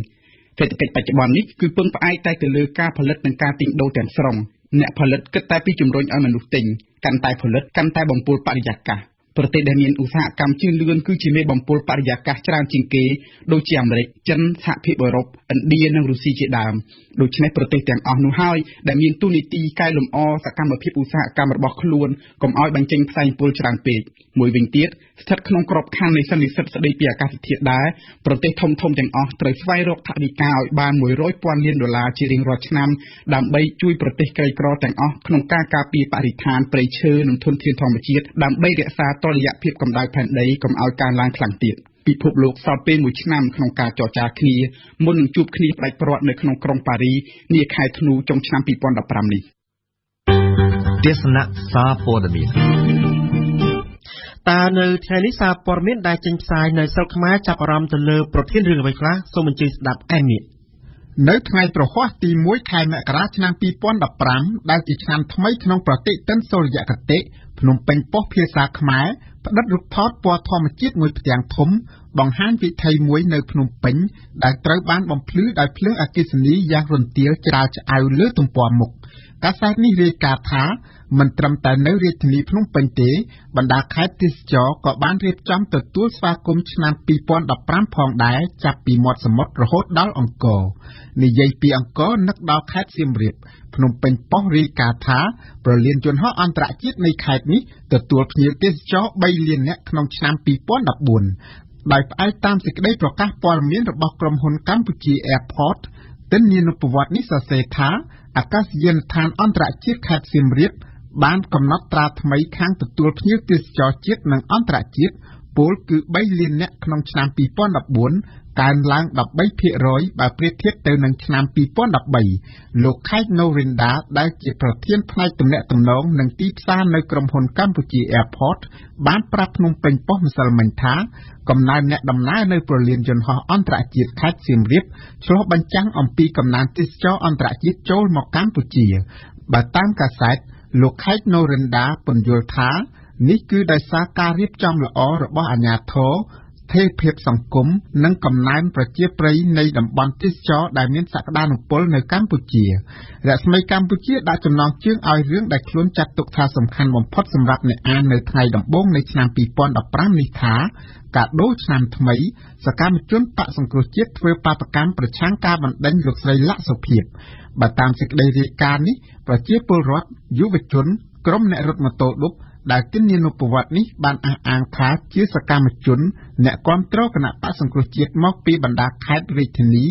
សេដ្ឋកិច្ចបច្ចុប្បន្ននេះគឺពឹងផ្អែកតែលើការផលិតនិងការទិញដូរទាំងស្រុងអ្នកផលិតគិតតែពីជំរុញឲ្យមនុស្សទិញកាន់តែផលិតកាន់តែបំពុលបរិយាកាសប្រទេសដែលមានឧស្សាហកម្មជឿនលឿនគឺជាមេបំពុលបរិយាកាសច្រើនជាងគេដូចជាអាមេរិកចិនសហភាពអឺរ៉ុបឥណ្ឌានិងរុស្ស៊ីជាដើមដូច្នេះប្រទេសទាំងអស់នោះហើយដែលមានទូនីតិកែលម្អសកម្មភាពឧស្សាហកម្មរបស់ខ្លួនកុំឲ្យបញ្ចេញផ្សែងពុលច្រើនពេកមួយវិញទៀតស្ថិតក្នុងក្របខ័ណ្ឌនៃសន្និសីទស្តីពីអាកាសធាតុដែរប្រទេសធំៗទាំងអស់ត្រូវស្វែងរកថវិកាឲ្យបាន$100,000 លានជារៀងរាល់ឆ្នាំដើម្បីជួយប្រទេសក្រីក្រទាំងអស់ក្នុងការការពារបរិស្ថានព្រៃឈើនិងធនធានធម្មជាតិដើម្បីរក្សាតុល្យភាពកម្ដៅផែនដីកុំឲ្យកើនឡើងខ្លាំងទៀតពិភពលោកសល់ពេល1ឆ្នាំក្នុងការចរចាគ្នាមុននឹងជួបគ្នាផ្ដាច់ព្រាត់នៅក្នុងក្រុងប៉ារីនាខែធ្នូចុងឆ្នាំ2015នេះទេសនាសារព័ត៌មានតើនៅថ្ងៃនេះសារព័ត៌មានដែលចេញផ្សាយនៅស្រុកខ្មែរចាប់អារម្មណ៍ទៅលើប្រធានរឿងអ្វីខ្លះសូមអញ្ជើញស្ដាប់ឯនេះនៅថ្ងៃប្រហ័សទី1ខែមករាឆ្នាំ2015ដែលជាឆ្នាំថ្មីក្នុងប្រតិទិនសូរ្យគតិភ្នំពេញប៉ុស្តិ៍ភាសាខ្មែរផ្ដិតរូបថតពណ៌ធម្មជាតិមួយផ្ទាំងធំបង្ហាញវិថីមួយនៅភ្នំពេញដែលត្រូវបានបំភ្លឺដោយភ្លើងអគ្គិសនីយ៉ាងរន្ទាលច្រាលច្អៅលើទំព័រមុខកាសែតនេះរាយការណ៍ថាមិនត្រឹមតែនៅរាជធានីភ្នំពេញទេបណ្ដាខេត្តទេសចរក៏បានរៀបចំទទួលស្វាគមន៍ឆ្នាំ2015ផងដែរចាប់ពីមាត់សមុទ្ររហូតដល់អង្គរនិយាយពីអង្គរនឹកដល់ខេត្តសៀមរាបភ្នំពេញប៉ុស្តិ៍រាយការណ៍ថាប្រលានយន្តហោះអន្តរជាតិនៃខេត្តនេះទទួលភ្ញៀវទេសចរ3លាននាក់ក្នុងឆ្នាំ2014ដោយផ្អែកតាមសេចក្តីប្រកាសព័ត៌មានរបស់ក្រុមហ៊ុនកម្ពុជា Airport ទិន្នានុប្រវត្តិនេះសរសេរថាអាកាសយានដ្ឋានអន្តរជាតិខេត្តសៀមរាប បានកំណត់ត្រាថ្មីខាងទទួលភ្ញៀវទេសចរជាតិនិងអន្តរជាតិពលគឺ3លាននាក់ក្នុងឆ្នាំ2014កើនឡើង 13% បើប្រៀបធៀបទៅនឹងឆ្នាំ2013លោកខេត Norinda ដែលជាប្រធានផ្នែកទំនាក់ទំនងនិងទីផ្សារនៅក្រុមហ៊ុនកម្ពុជា Airport បានប្រាប់ភ្នំពេញប៉ុស្តិ៍ម្សិលមិញថាកំណើនអ្នកដំណើរនៅប្រលានយន្តហោះអន្តរជាតិខេត្តសៀមរាបឆ្លុះបញ្ចាំងអំពីកំណើនទេសចរអន្តរជាតិចូលមកកម្ពុជាបើតាមកាសែតលោកខេត Norinda ពន្យល់ថានេះគឺដោយសារការរៀបចំល្អរបស់អាជ្ញាធរស្ថិរភាពសង្គមនិងកំណើនប្រជាប្រិយនៃតំបន់ទេសចរដែលមានសក្តានុពលនៅកម្ពុជារស្មីកម្ពុជាដាក់ចំណងជើងឲ្យរឿងដែលខ្លួនចាត់ទុកថាសំខាន់បំផុតសម្រាប់អ្នកអាននៅថ្ងៃដំបូងនៃឆ្នាំ2015នេះថាកាដូឆ្នាំថ្មីសកម្មជនបកសង្គ្រោះជាតិធ្វើបាតកម្មប្រឆាំងការបណ្ដេញលោកស្រីលក្ខសុភិបបើតាមសេចក្តីរាយការណ៍នេះប្រជាពលរដ្ឋយុវជនក្រុមអ្នករត់ម៉ូតូឌុបដែលទិនានុប្រវត្តិនេះបានអះអាងថាជាសកម្មជនអ្នកគាំទ្រគណៈបកសង្គ្រោះជាតិមកពីបណ្ដាខេត្តរាជធានី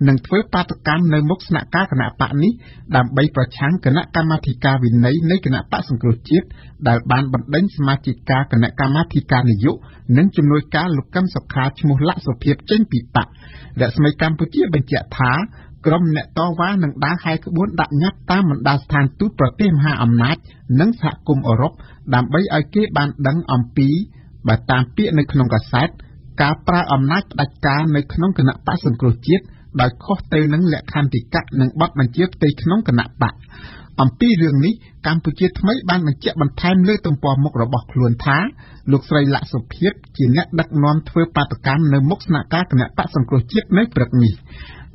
និងធ្វើបាតកម្មនៅមុខស្នាក់ការគណៈបកនេះដើម្បីប្រឆាំងគណៈកម្មាធិការវិន័យនៃគណៈបកសង្គ្រោះជាតិដែលបានបណ្ដេញសមាជិកគណៈកម្មាធិការនយោបាយនិងជំនួយការលោកកឹមសុខាឈ្មោះលក្ខសុភិបចេញពីបករស្មីកម្ពុជាបញ្ជាក់ថាក្រុមអ្នកតវ៉ានឹងដើរហែកក្បួនដាក់ញត្តិតាមបណ្ដាស្ថានទូតប្រទេសមហាអំណាចនិងសហគមន៍អឺរ៉ុបដើម្បីឲ្យគេបានដឹងអំពីបើតាមពាក្យនៅក្នុងកាសែតការប្រើអំណាចផ្ដាច់ការនៅក្នុងគណៈបកសង្គ្រោះជាតិដោយខុសទៅនឹងលក្ខន្តិកៈនិងបទបញ្ជាផ្ទៃក្នុងគណៈបកអំពីរឿងនេះកម្ពុជាថ្មីបានបញ្ជាក់បន្ថែមលើទំព័រមុខរបស់ខ្លួនថាលោកស្រីលក្ខសុភិបជាអ្នកដឹកនាំធ្វើបាតកម្មនៅមុខស្នាក់ការគណៈបកសង្គ្រោះជាតិនៅព្រឹកនេះ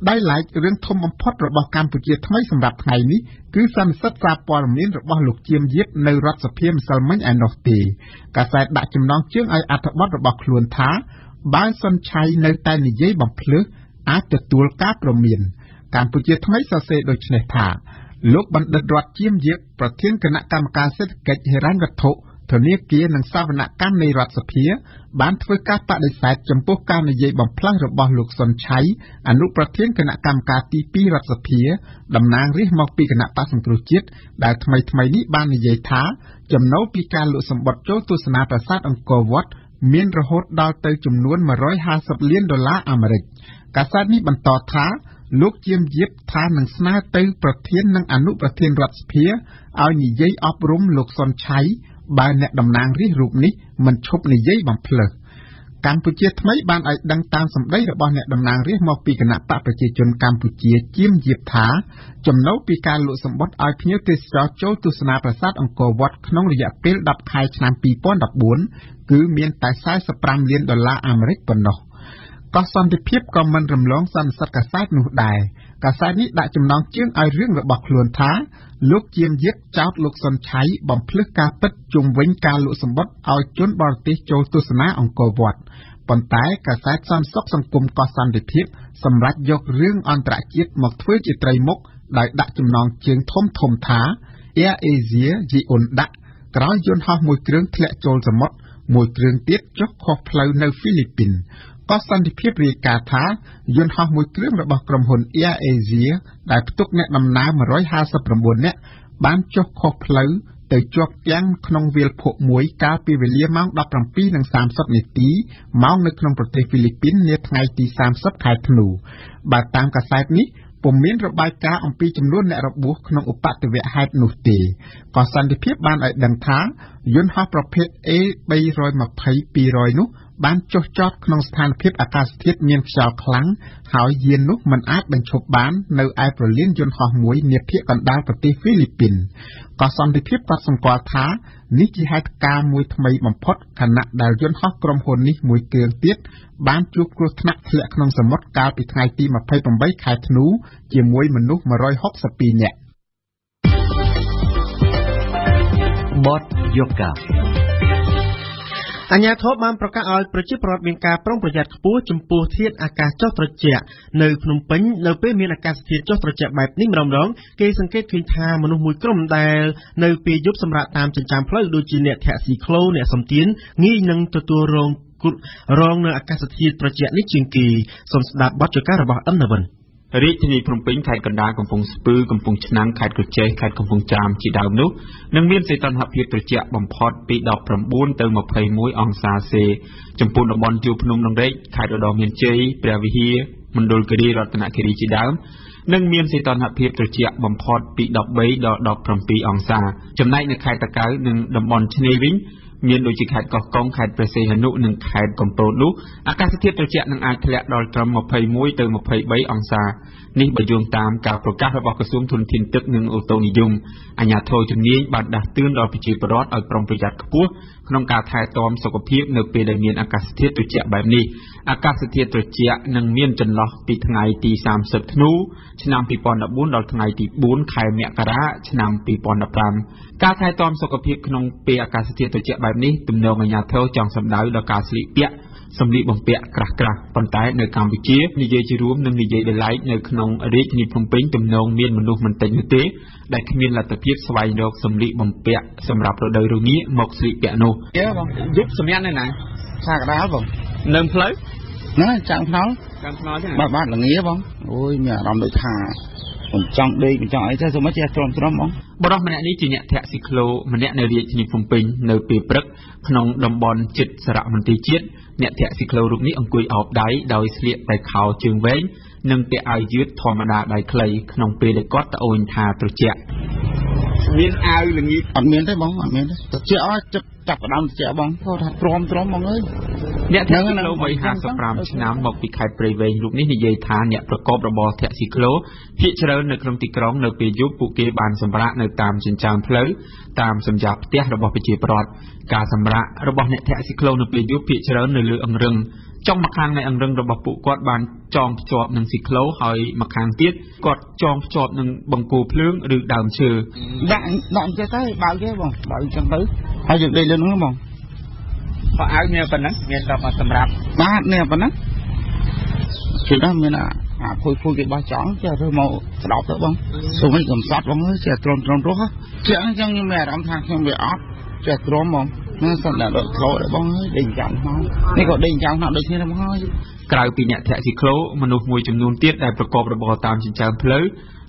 ដោយឡែករឿងធំបំផុតរបស់កម្ពុជាថ្មីសម្រាប់ថ្ងៃនេះគឺសន្និសីទសារព័ត៌មានរបស់លោកជាមយាទនៅរដ្ឋសភាម្សិលមិញឯណោះទេកាសែតដាក់ចំណងជើងឲ្យអត្ថបទរបស់ខ្លួនថាបើសុនឆៃនៅតែនិយាយបំភ្លើសអាចទទួលការព្រមានកម្ពុជាថ្មីសរសេរដូចនេះថាលោកបណ្ឌិតរដ្ឋជាមយាទប្រធានគណៈកម្មការសេដ្ឋកិច្ចហិរញ្ញវត្ថុធនាគារនិងសវនកម្មនៃរដ្ឋសភាបានធ្វើការបដិសេធចំពោះការនិយាយបំផ្លាស់របស់លោកសុនឆៃអនុប្រធានគណៈកម្មការទី2រដ្ឋសភាតំណាងរាស្ត្រមកពីគណៈបក្សសង្គ្រោះជាតិដែលថ្មីនេះបាននិយាយថាចំណូលពីការលក់សម្បត្តិចូលទស្សនាប្រាសាទអង្គរវត្តមានរហូតដល់ទៅចំនួន$150លានអាមេរិកកាសែតនេះបន្តថាលោកជាមយាទថានឹងស្នើទៅប្រធាននិងអនុប្រធានរដ្ឋសភាឲ្យនិយាយអប់រំលោកសុនឆៃបើអ្នកតំណាងរាស្ត្ររូបនេះមិនឈប់និយាយបំភ្លើសកម្ពុជាថ្មីបានឲ្យដឹងតាមសម្ដីរបស់អ្នកតំណាងរាស្ត្រមកពីគណៈបកប្រជាជនកម្ពុជាជាមយាទថាចំណូលពីការលក់សម្បត្តិឲ្យភ្ញៀវទេសចរចូលទស្សនាប្រាសាទអង្គរវត្តក្នុងរយៈពេល10ខែឆ្នាំ2014គឺមានតែ$45លានអាមេរិកប៉ុណ្ណោះកោះសន្តិភាពក៏មិនរំលងសន្និសីទកាសែតនោះដែរកាសែតនេះដាក់ចំណងជើងឲ្យរឿងរបស់ខ្លួនថាលោកជាមយាទចោទលោកសុនឆៃបំភ្លឺការពិតជុំវិញការលក់សម្បត្តិឲ្យជនបរទេសចូលទស្សនាអង្គរវត្តប៉ុន្តែកាសែតសន្តិសុខសង្គមកោះសន្តិភាពសម្រាប់យករឿងអន្តរជាតិមកធ្វើជាត្រីមុខដោយដាក់ចំណងជើងធំថា Air Asia យីអ៊ុនដាក់ក្រោយយន្តហោះមួយគ្រឿងធ្លាក់ចូលសមុទ្រមួយគ្រឿងទៀតចុះខុសផ្លូវនៅហ្វីលីពីនកោះសន្តិភាពរាយការណ៍ថាយន្តហោះមួយគ្រឿងរបស់ក្រុមហ៊ុន Air Asia ដែលផ្ទុកអ្នកដំណើរ159នាក់បានចុះខុសផ្លូវទៅជាប់គាំងក្នុងវាលភក់មួយកាលពីវេលាម៉ោង 17:30 នាទីម៉ោងនៅក្នុងប្រទេសហ្វីលីពីននាថ្ងៃទី30ខែធ្នូបើតាមកាសែតនេះពុំមានរបាយការណ៍អំពីចំនួនអ្នករបួសក្នុងឧបទ្ទវហេតុនោះទេកោះសន្តិភាពបានឲ្យដឹងថាយន្តហោះប្រភេទ A320-200 នោះបានចុះចតក្នុងស្ថានភាពអាកាសធាតុមានខ្យល់ខ្លាំងហើយយាននោះមិនអាចបញ្ឈប់បាននៅឯប្រលានយន្តហោះមួយនាភាគកណ្ដាលប្រទេសហ្វីលីពីនកោះសន្តិភាពក៏សម្គាល់ថានេះជាហេតុការណ៍មួយថ្មីបំផុតខណៈដែលយន្តហោះក្រុមហ៊ុននេះមួយគ្រឿងទៀតបានជួបគ្រោះថ្នាក់ធ្លាក់ក្នុងសមុទ្រកាលពីថ្ងៃទី28ខែធ្នូជាមួយមនុស្ស162នាក់បទយូកាអាជ្ញាធរបានប្រកាសឲ្យប្រជាពលរដ្ឋមានការប្រុងប្រយ័ត្នខ្ពស់ចំពោះធាតុអាកាសចុះត្រជាក់នៅភ្នំពេញនៅពេលមានអាកាសធាតុចុះត្រជាក់បែបនេះម្ដងគេសង្កេតឃើញថាមនុស្សមួយក្រុមដែលនៅពេលយប់សម្រាប់តាមចិញ្ចើមផ្លូវដូចជាអ្នកធាក់ស៊ីក្លូអ្នកសំទៀនងាយនឹងទទួលរងនៅអាកាសធាតុត្រជាក់នេះជាងគេសូមស្ដាប់បទចការរបស់អិនណាវិន រាជធានីភ្នំពេញខេត្តកណ្ដាលកំពង់ស្ពឺកំពង់ឆ្នាំងខេត្តក្រចេះខេត្តកំពង់ចាមជាដើមនោះនឹងមានសីតុណ្ហភាពត្រជាក់បំផុតពី19ទៅ21អង្សាសេចំពោះតំបន់ជួរភ្នំដងរែកខេត្តឧត្តរមានជ័យព្រះវិហារមណ្ឌលគិរីរតនគិរីជាដើមនឹងមានសីតុណ្ហភាពត្រជាក់បំផុតពី13ដល់17អង្សាចំណែកនៅខេត្តតាកែវនិងតំបន់ឆ្នេរវិញមានដូចជាខេត្តកោះកុងខេត្តព្រះសីហនុនិងខេត្តកំពតនោះអាកាសធាតុត្រជាក់នឹងអាចធ្លាក់ដល់ត្រឹម21ទៅ23អង្សានេះបើយោងតាមការប្រកាសរបស់ក្រសួងធនធានទឹកនិងអូតូនិយមអាជ្ញាធរជំនាញបានដាស់តឿនដល់ប្រជាពលរដ្ឋឲ្យប្រុងប្រយ័ត្នខ្ពស់ក្នុងការថែទាំសុខភាពនៅពេលដែលមានអាកាសធាតុត្រជាក់បែបនេះអាកាសធាតុត្រជាក់នឹងមានចន្លោះពីថ្ងៃទី30ធ្នូឆ្នាំ2014ដល់ថ្ងៃទី4ខែមករាឆ្នាំ2015ការថែទាំសុខភាពក្នុងពេលអាកាសធាតុត្រជាក់បែបនេះទំនងអាជ្ញាធរចង់សម្ដៅដល់ការស្លៀកពាក់សម្លៀកបំពាក់ក្រាស់ៗប៉ុន្តែនៅកម្ពុជានិយាយជារួមនិងនិយាយដោយឡែកនៅក្នុងរាជធានីភ្នំពេញទំនងមានមនុស្សមិនតិចនោះទេដែលគ្មានលទ្ធភាពស្វែងរកសម្លៀកបំពាក់សម្រាប់រដូវរងាមកស្លៀកពាក់នោះយប់សម្រាប់នៅណាខាងកណ្ដាលបងនៅផ្លូវណាចាំងផ្នល់ទេបាទល្ងាបងអូយមានអារម្មណ៍ដូចថាមិនចង់ដេកមិនចង់អីទេសូមចេះទ្រាំបងបរិសម្នាក់នេះជាអ្នកធាក់ស៊ីក្លូម្នាក់នៅរាជធានីភ្នំពេញនៅពេលព្រឹកក្នុងតំបន់ជិតសារមន្ទីរជាតិអ្នកធាក់ស៊ីក្លូរូបនេះអង្គុយអោបដៃដោយស្លៀកតែខោជើងវែងនិងពាក់អាវយឺតធម្មតាដៃខ្លីក្នុងពេលដែលគាត់ត្អូញថាត្រជាក់មានអាវល្ងាចអត់មានទេបងអត់មានទេត្រជាក់អស់ចាប់ផ្ដើមត្រជាក់បងគាត់ថាទ្រាំបងអើយអ្នកធាក់ស៊ីក្លូវ័យ55ឆ្នាំមកពីខេត្តព្រៃវែងរូបនេះនិយាយថាអ្នកប្រកបរបរធាក់ស៊ីក្លូភាគច្រើននៅក្នុងទីក្រុងនៅពេលយប់ពួកគេបានសម្រាកនៅតាមចិញ្ចើមផ្លូវតាមសម្យ៉ាផ្ទះរបស់ប្រជាពលរដ្ឋការសម្រាករបស់អ្នកធាក់ស៊ីក្លូនៅពេលយប់ភាគច្រើននៅលើអង្រឹងចុងម្ខាងនៃអង្រឹងរបស់ពួកគាត់បានចងភ្ជាប់នឹងស៊ីក្លូហើយម្ខាងទៀតគាត់ចងភ្ជាប់នឹងបង្គោលភ្លើងឬដើមឈើដាក់ចេះទៅបើកទេបងបើកចឹងទៅហើយយើងដេកលើនោះបងបើអាវមានប៉ុណ្ណឹងមានតែសម្រាប់បាទនេះប៉ុណ្ណឹងគឺថាមានអាភួយគេបោះចង់ចេះទៅមកស្ដោបទៅបងសូមឲ្យកំសត់បងអើយចេះទ្រាំរស់ជាអញ្ចឹងខ្ញុំមានអារម្មណ៍ថាខ្ញុំវាអត់ចេះទ្រាំបងណាសំដៅដល់ក្លោដែរបងអើយដេញចាំមកនេះក៏ដេញចាំមកដូចគ្នាដែរបងអើយក្រៅពីអ្នកធាក់ស៊ីក្លូមនុស្សមួយចំនួនទៀតដែលប្រកបរបរតាមចិញ្ចើមផ្លូវ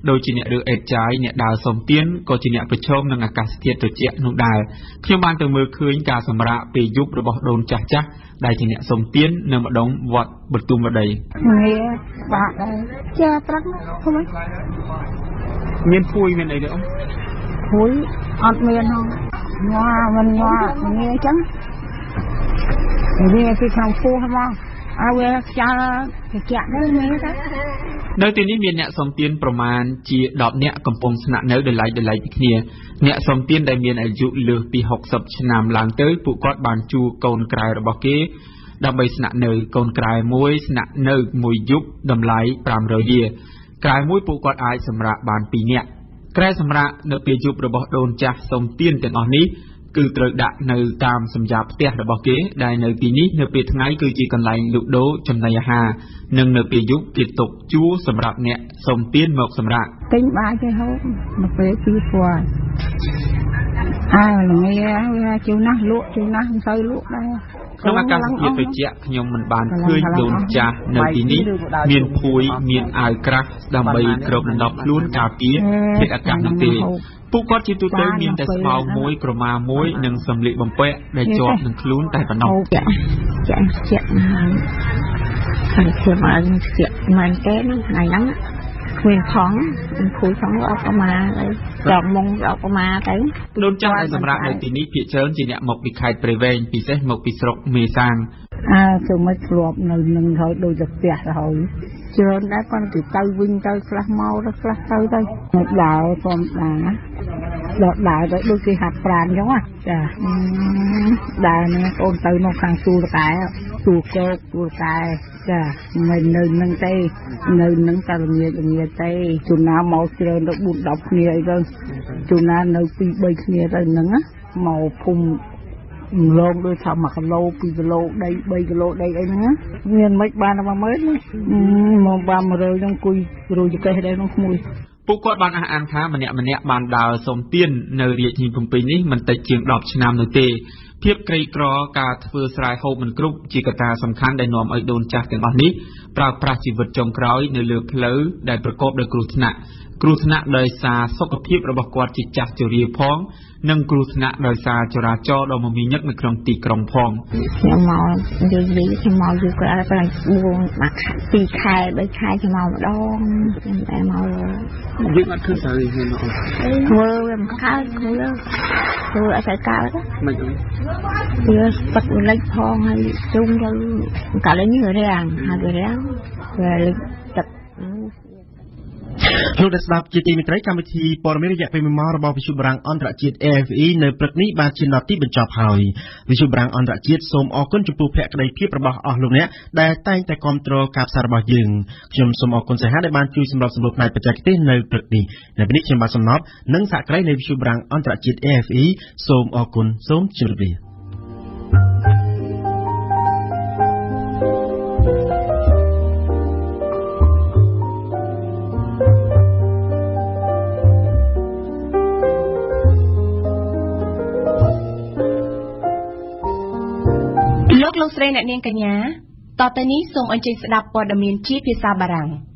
ដូចជាអ្នករើអេតចាយអ្នកដើរសុំទានក៏ជាអ្នកប្រឈមនឹងអាកាសធាតុត្រជាក់នោះដែរខ្ញុំបានទៅមើលឃើញការសម្រាកពេលយប់របស់ដូនចាស់ដែលជាអ្នកសុំទាននៅម្ដុំវត្តបទុមវតីបាក់ដែរចាត្រឹកហ្នឹងមានភួយមានអីទេអូនភួយអត់មានហងញ៉ាមិនញ៉ាងាយចឹងវាពីខាងពោះហ្មងឲ្យវាខ្យល់ត្រជាក់ទៅមើលទៅនៅទីនេះមានអ្នកសុំទានប្រមាណជា10នាក់កំពុងស្នាក់នៅដោយឡែកពីគ្នាអ្នកសុំទានដែលមានអាយុលើសពី60ឆ្នាំឡើងទៅពួកគាត់បានជួកូនក្រែរបស់គេដើម្បីស្នាក់នៅកូនក្រែមួយស្នាក់នៅមួយយប់តម្លៃ500រៀលក្រែមួយពួកគាត់អាចសម្រាកបាន2នាក់ក្រែសម្រាប់នៅពេលយប់របស់ដូនចាស់សុំទានទាំងអស់នេះគឺត្រូវដាក់នៅតាមសម្យ៉ាផ្ទះរបស់គេដែលនៅទីនេះនៅពេលថ្ងៃគឺជាកន្លែងលក់ដូរចំណីអាហារនិងនៅពេលយប់គេទុកជួរសម្រាប់អ្នកសុំទានមកសម្រាប់ទិញបាយទៅហូបមកពេល2000ល្ងាវាជូរណាស់លក់ជូរណាស់មិនសូវលក់ដែរក្នុងអាកាសធាតុត្រជាក់ខ្ញុំមិនបានឃើញដូនចាស់នៅទីនេះមានភួយមានអាវក្រាស់ដើម្បីគ្របដណ្ដប់ខ្លួនការពារធាតុអាកាសនោះទេពួកគាត់ជាទូទៅមានតែស្បោមួយក្រមាមួយនិងសម្លៀកបំពាក់ដែលជាប់នឹងខ្លួនតែប៉ុណ្ណោះចាក់ហើយខ្ញុំបានស្ទាក់មិនទេថ្ងៃហ្នឹងគ្មានផងភួយផងអត់ប្រមាចង់មុងអត់ប្រមាទៅដូនចាស់ដែលសម្រាប់នៅទីនេះភាគច្រើនជាអ្នកមកពីខេត្តព្រៃវែងពិសេសមកពីស្រុកមេសាងគឺមិនធ្លាប់នៅនឹងហើយដូចតែផ្ទះទៅហើយច្រើនដែរប៉ុន្តែទៅវិញទៅខ្លះមកទៅខ្លះទៅដើរធម្មតាដើរទៅដូចគេហាត់ប្រាណអញ្ចឹងចាដើរនេះអូនទៅនៅខាងសួរតែសួរកោកសួរតែចាមិននៅនឹងទេនៅនឹងតែល្ងាចទេជួនណាមកច្រើនទៅ4 10គ្នាអីទៅជួនណានៅ2 3គ្នាទៅហ្នឹងមកភូមិឡងដូចថា1គីឡូ2គីឡូដី3គីឡូដីអីហ្នឹងមានមិនបាន10000មកបាន100ហ្នឹងគួយរួចកេះដែរក្នុងក្មួយពួកគាត់បានអះអាងថាម្នាក់បានដើរសុំទាននៅរាជធានីភ្នំពេញនេះមិនតិចជាង10ឆ្នាំនោះទេ ភាពក្រីក្រការធ្វើស្រែហូបមិនគ្រប់ជាកត្តាសំខាន់ដែលនាំឲ្យដូនចាស់ទាំងអស់នេះប្រើប្រាស់ជីវិតចុងក្រោយនៅលើផ្លូវដែលប្រកបដោយគ្រោះថ្នាក់ដោយសារសុខភាពរបស់គាត់ជាចាស់ជរាផងនិងគ្រោះថ្នាក់ដោយសារចរាចរណ៍ដ៏មមាញឹកនៅក្នុងទីក្រុងផងខ្ញុំមកយើងនិយាយខ្ញុំមកយូរក្រោយប្រហែល2ខែ3ខែខ្ញុំមកម្ដងតែមកយើងអត់ឃើញទៅហ៊ានអត់ធ្វើវាមិនកើតធ្វើអត់ទៅកើតមិនអីវាបាត់លេចផងហើយជុំទៅកាលនេះរាំងហើយរាំងវាលេចទឹកលោកដែលស្ដាប់ជាទីមេត្រីកម្មវិធីព័ត៌មានរយៈពេល1ម៉ោងរបស់វិទ្យុបារាំងអន្តរជាតិ AFE នៅព្រឹកនេះបានឈានដល់ទីបញ្ចប់ហើយវិទ្យុបារាំងអន្តរជាតិសូមអរគុណចំពោះភក្ដីភាពរបស់អស់លោកអ្នកដែលតែងតែគាំទ្រការផ្សាយរបស់យើងខ្ញុំសូមអរគុណសាហាដែលបានជួយសម្របសម្រួលផ្នែកបច្ចេកទេសនៅព្រឹកនេះនៅពេលនេះខ្ញុំបាទសំណប់និងសហគ្រាសនៃវិទ្យុបារាំងអន្តរជាតិ AFE សូមអរគុណសូមជម្រាបលាលោកស្រីអ្នកនាងកញ្ញាតទៅនេះសូមអញ្ជើញស្ដាប់ព័ត៌មានជាភាសាបារាំង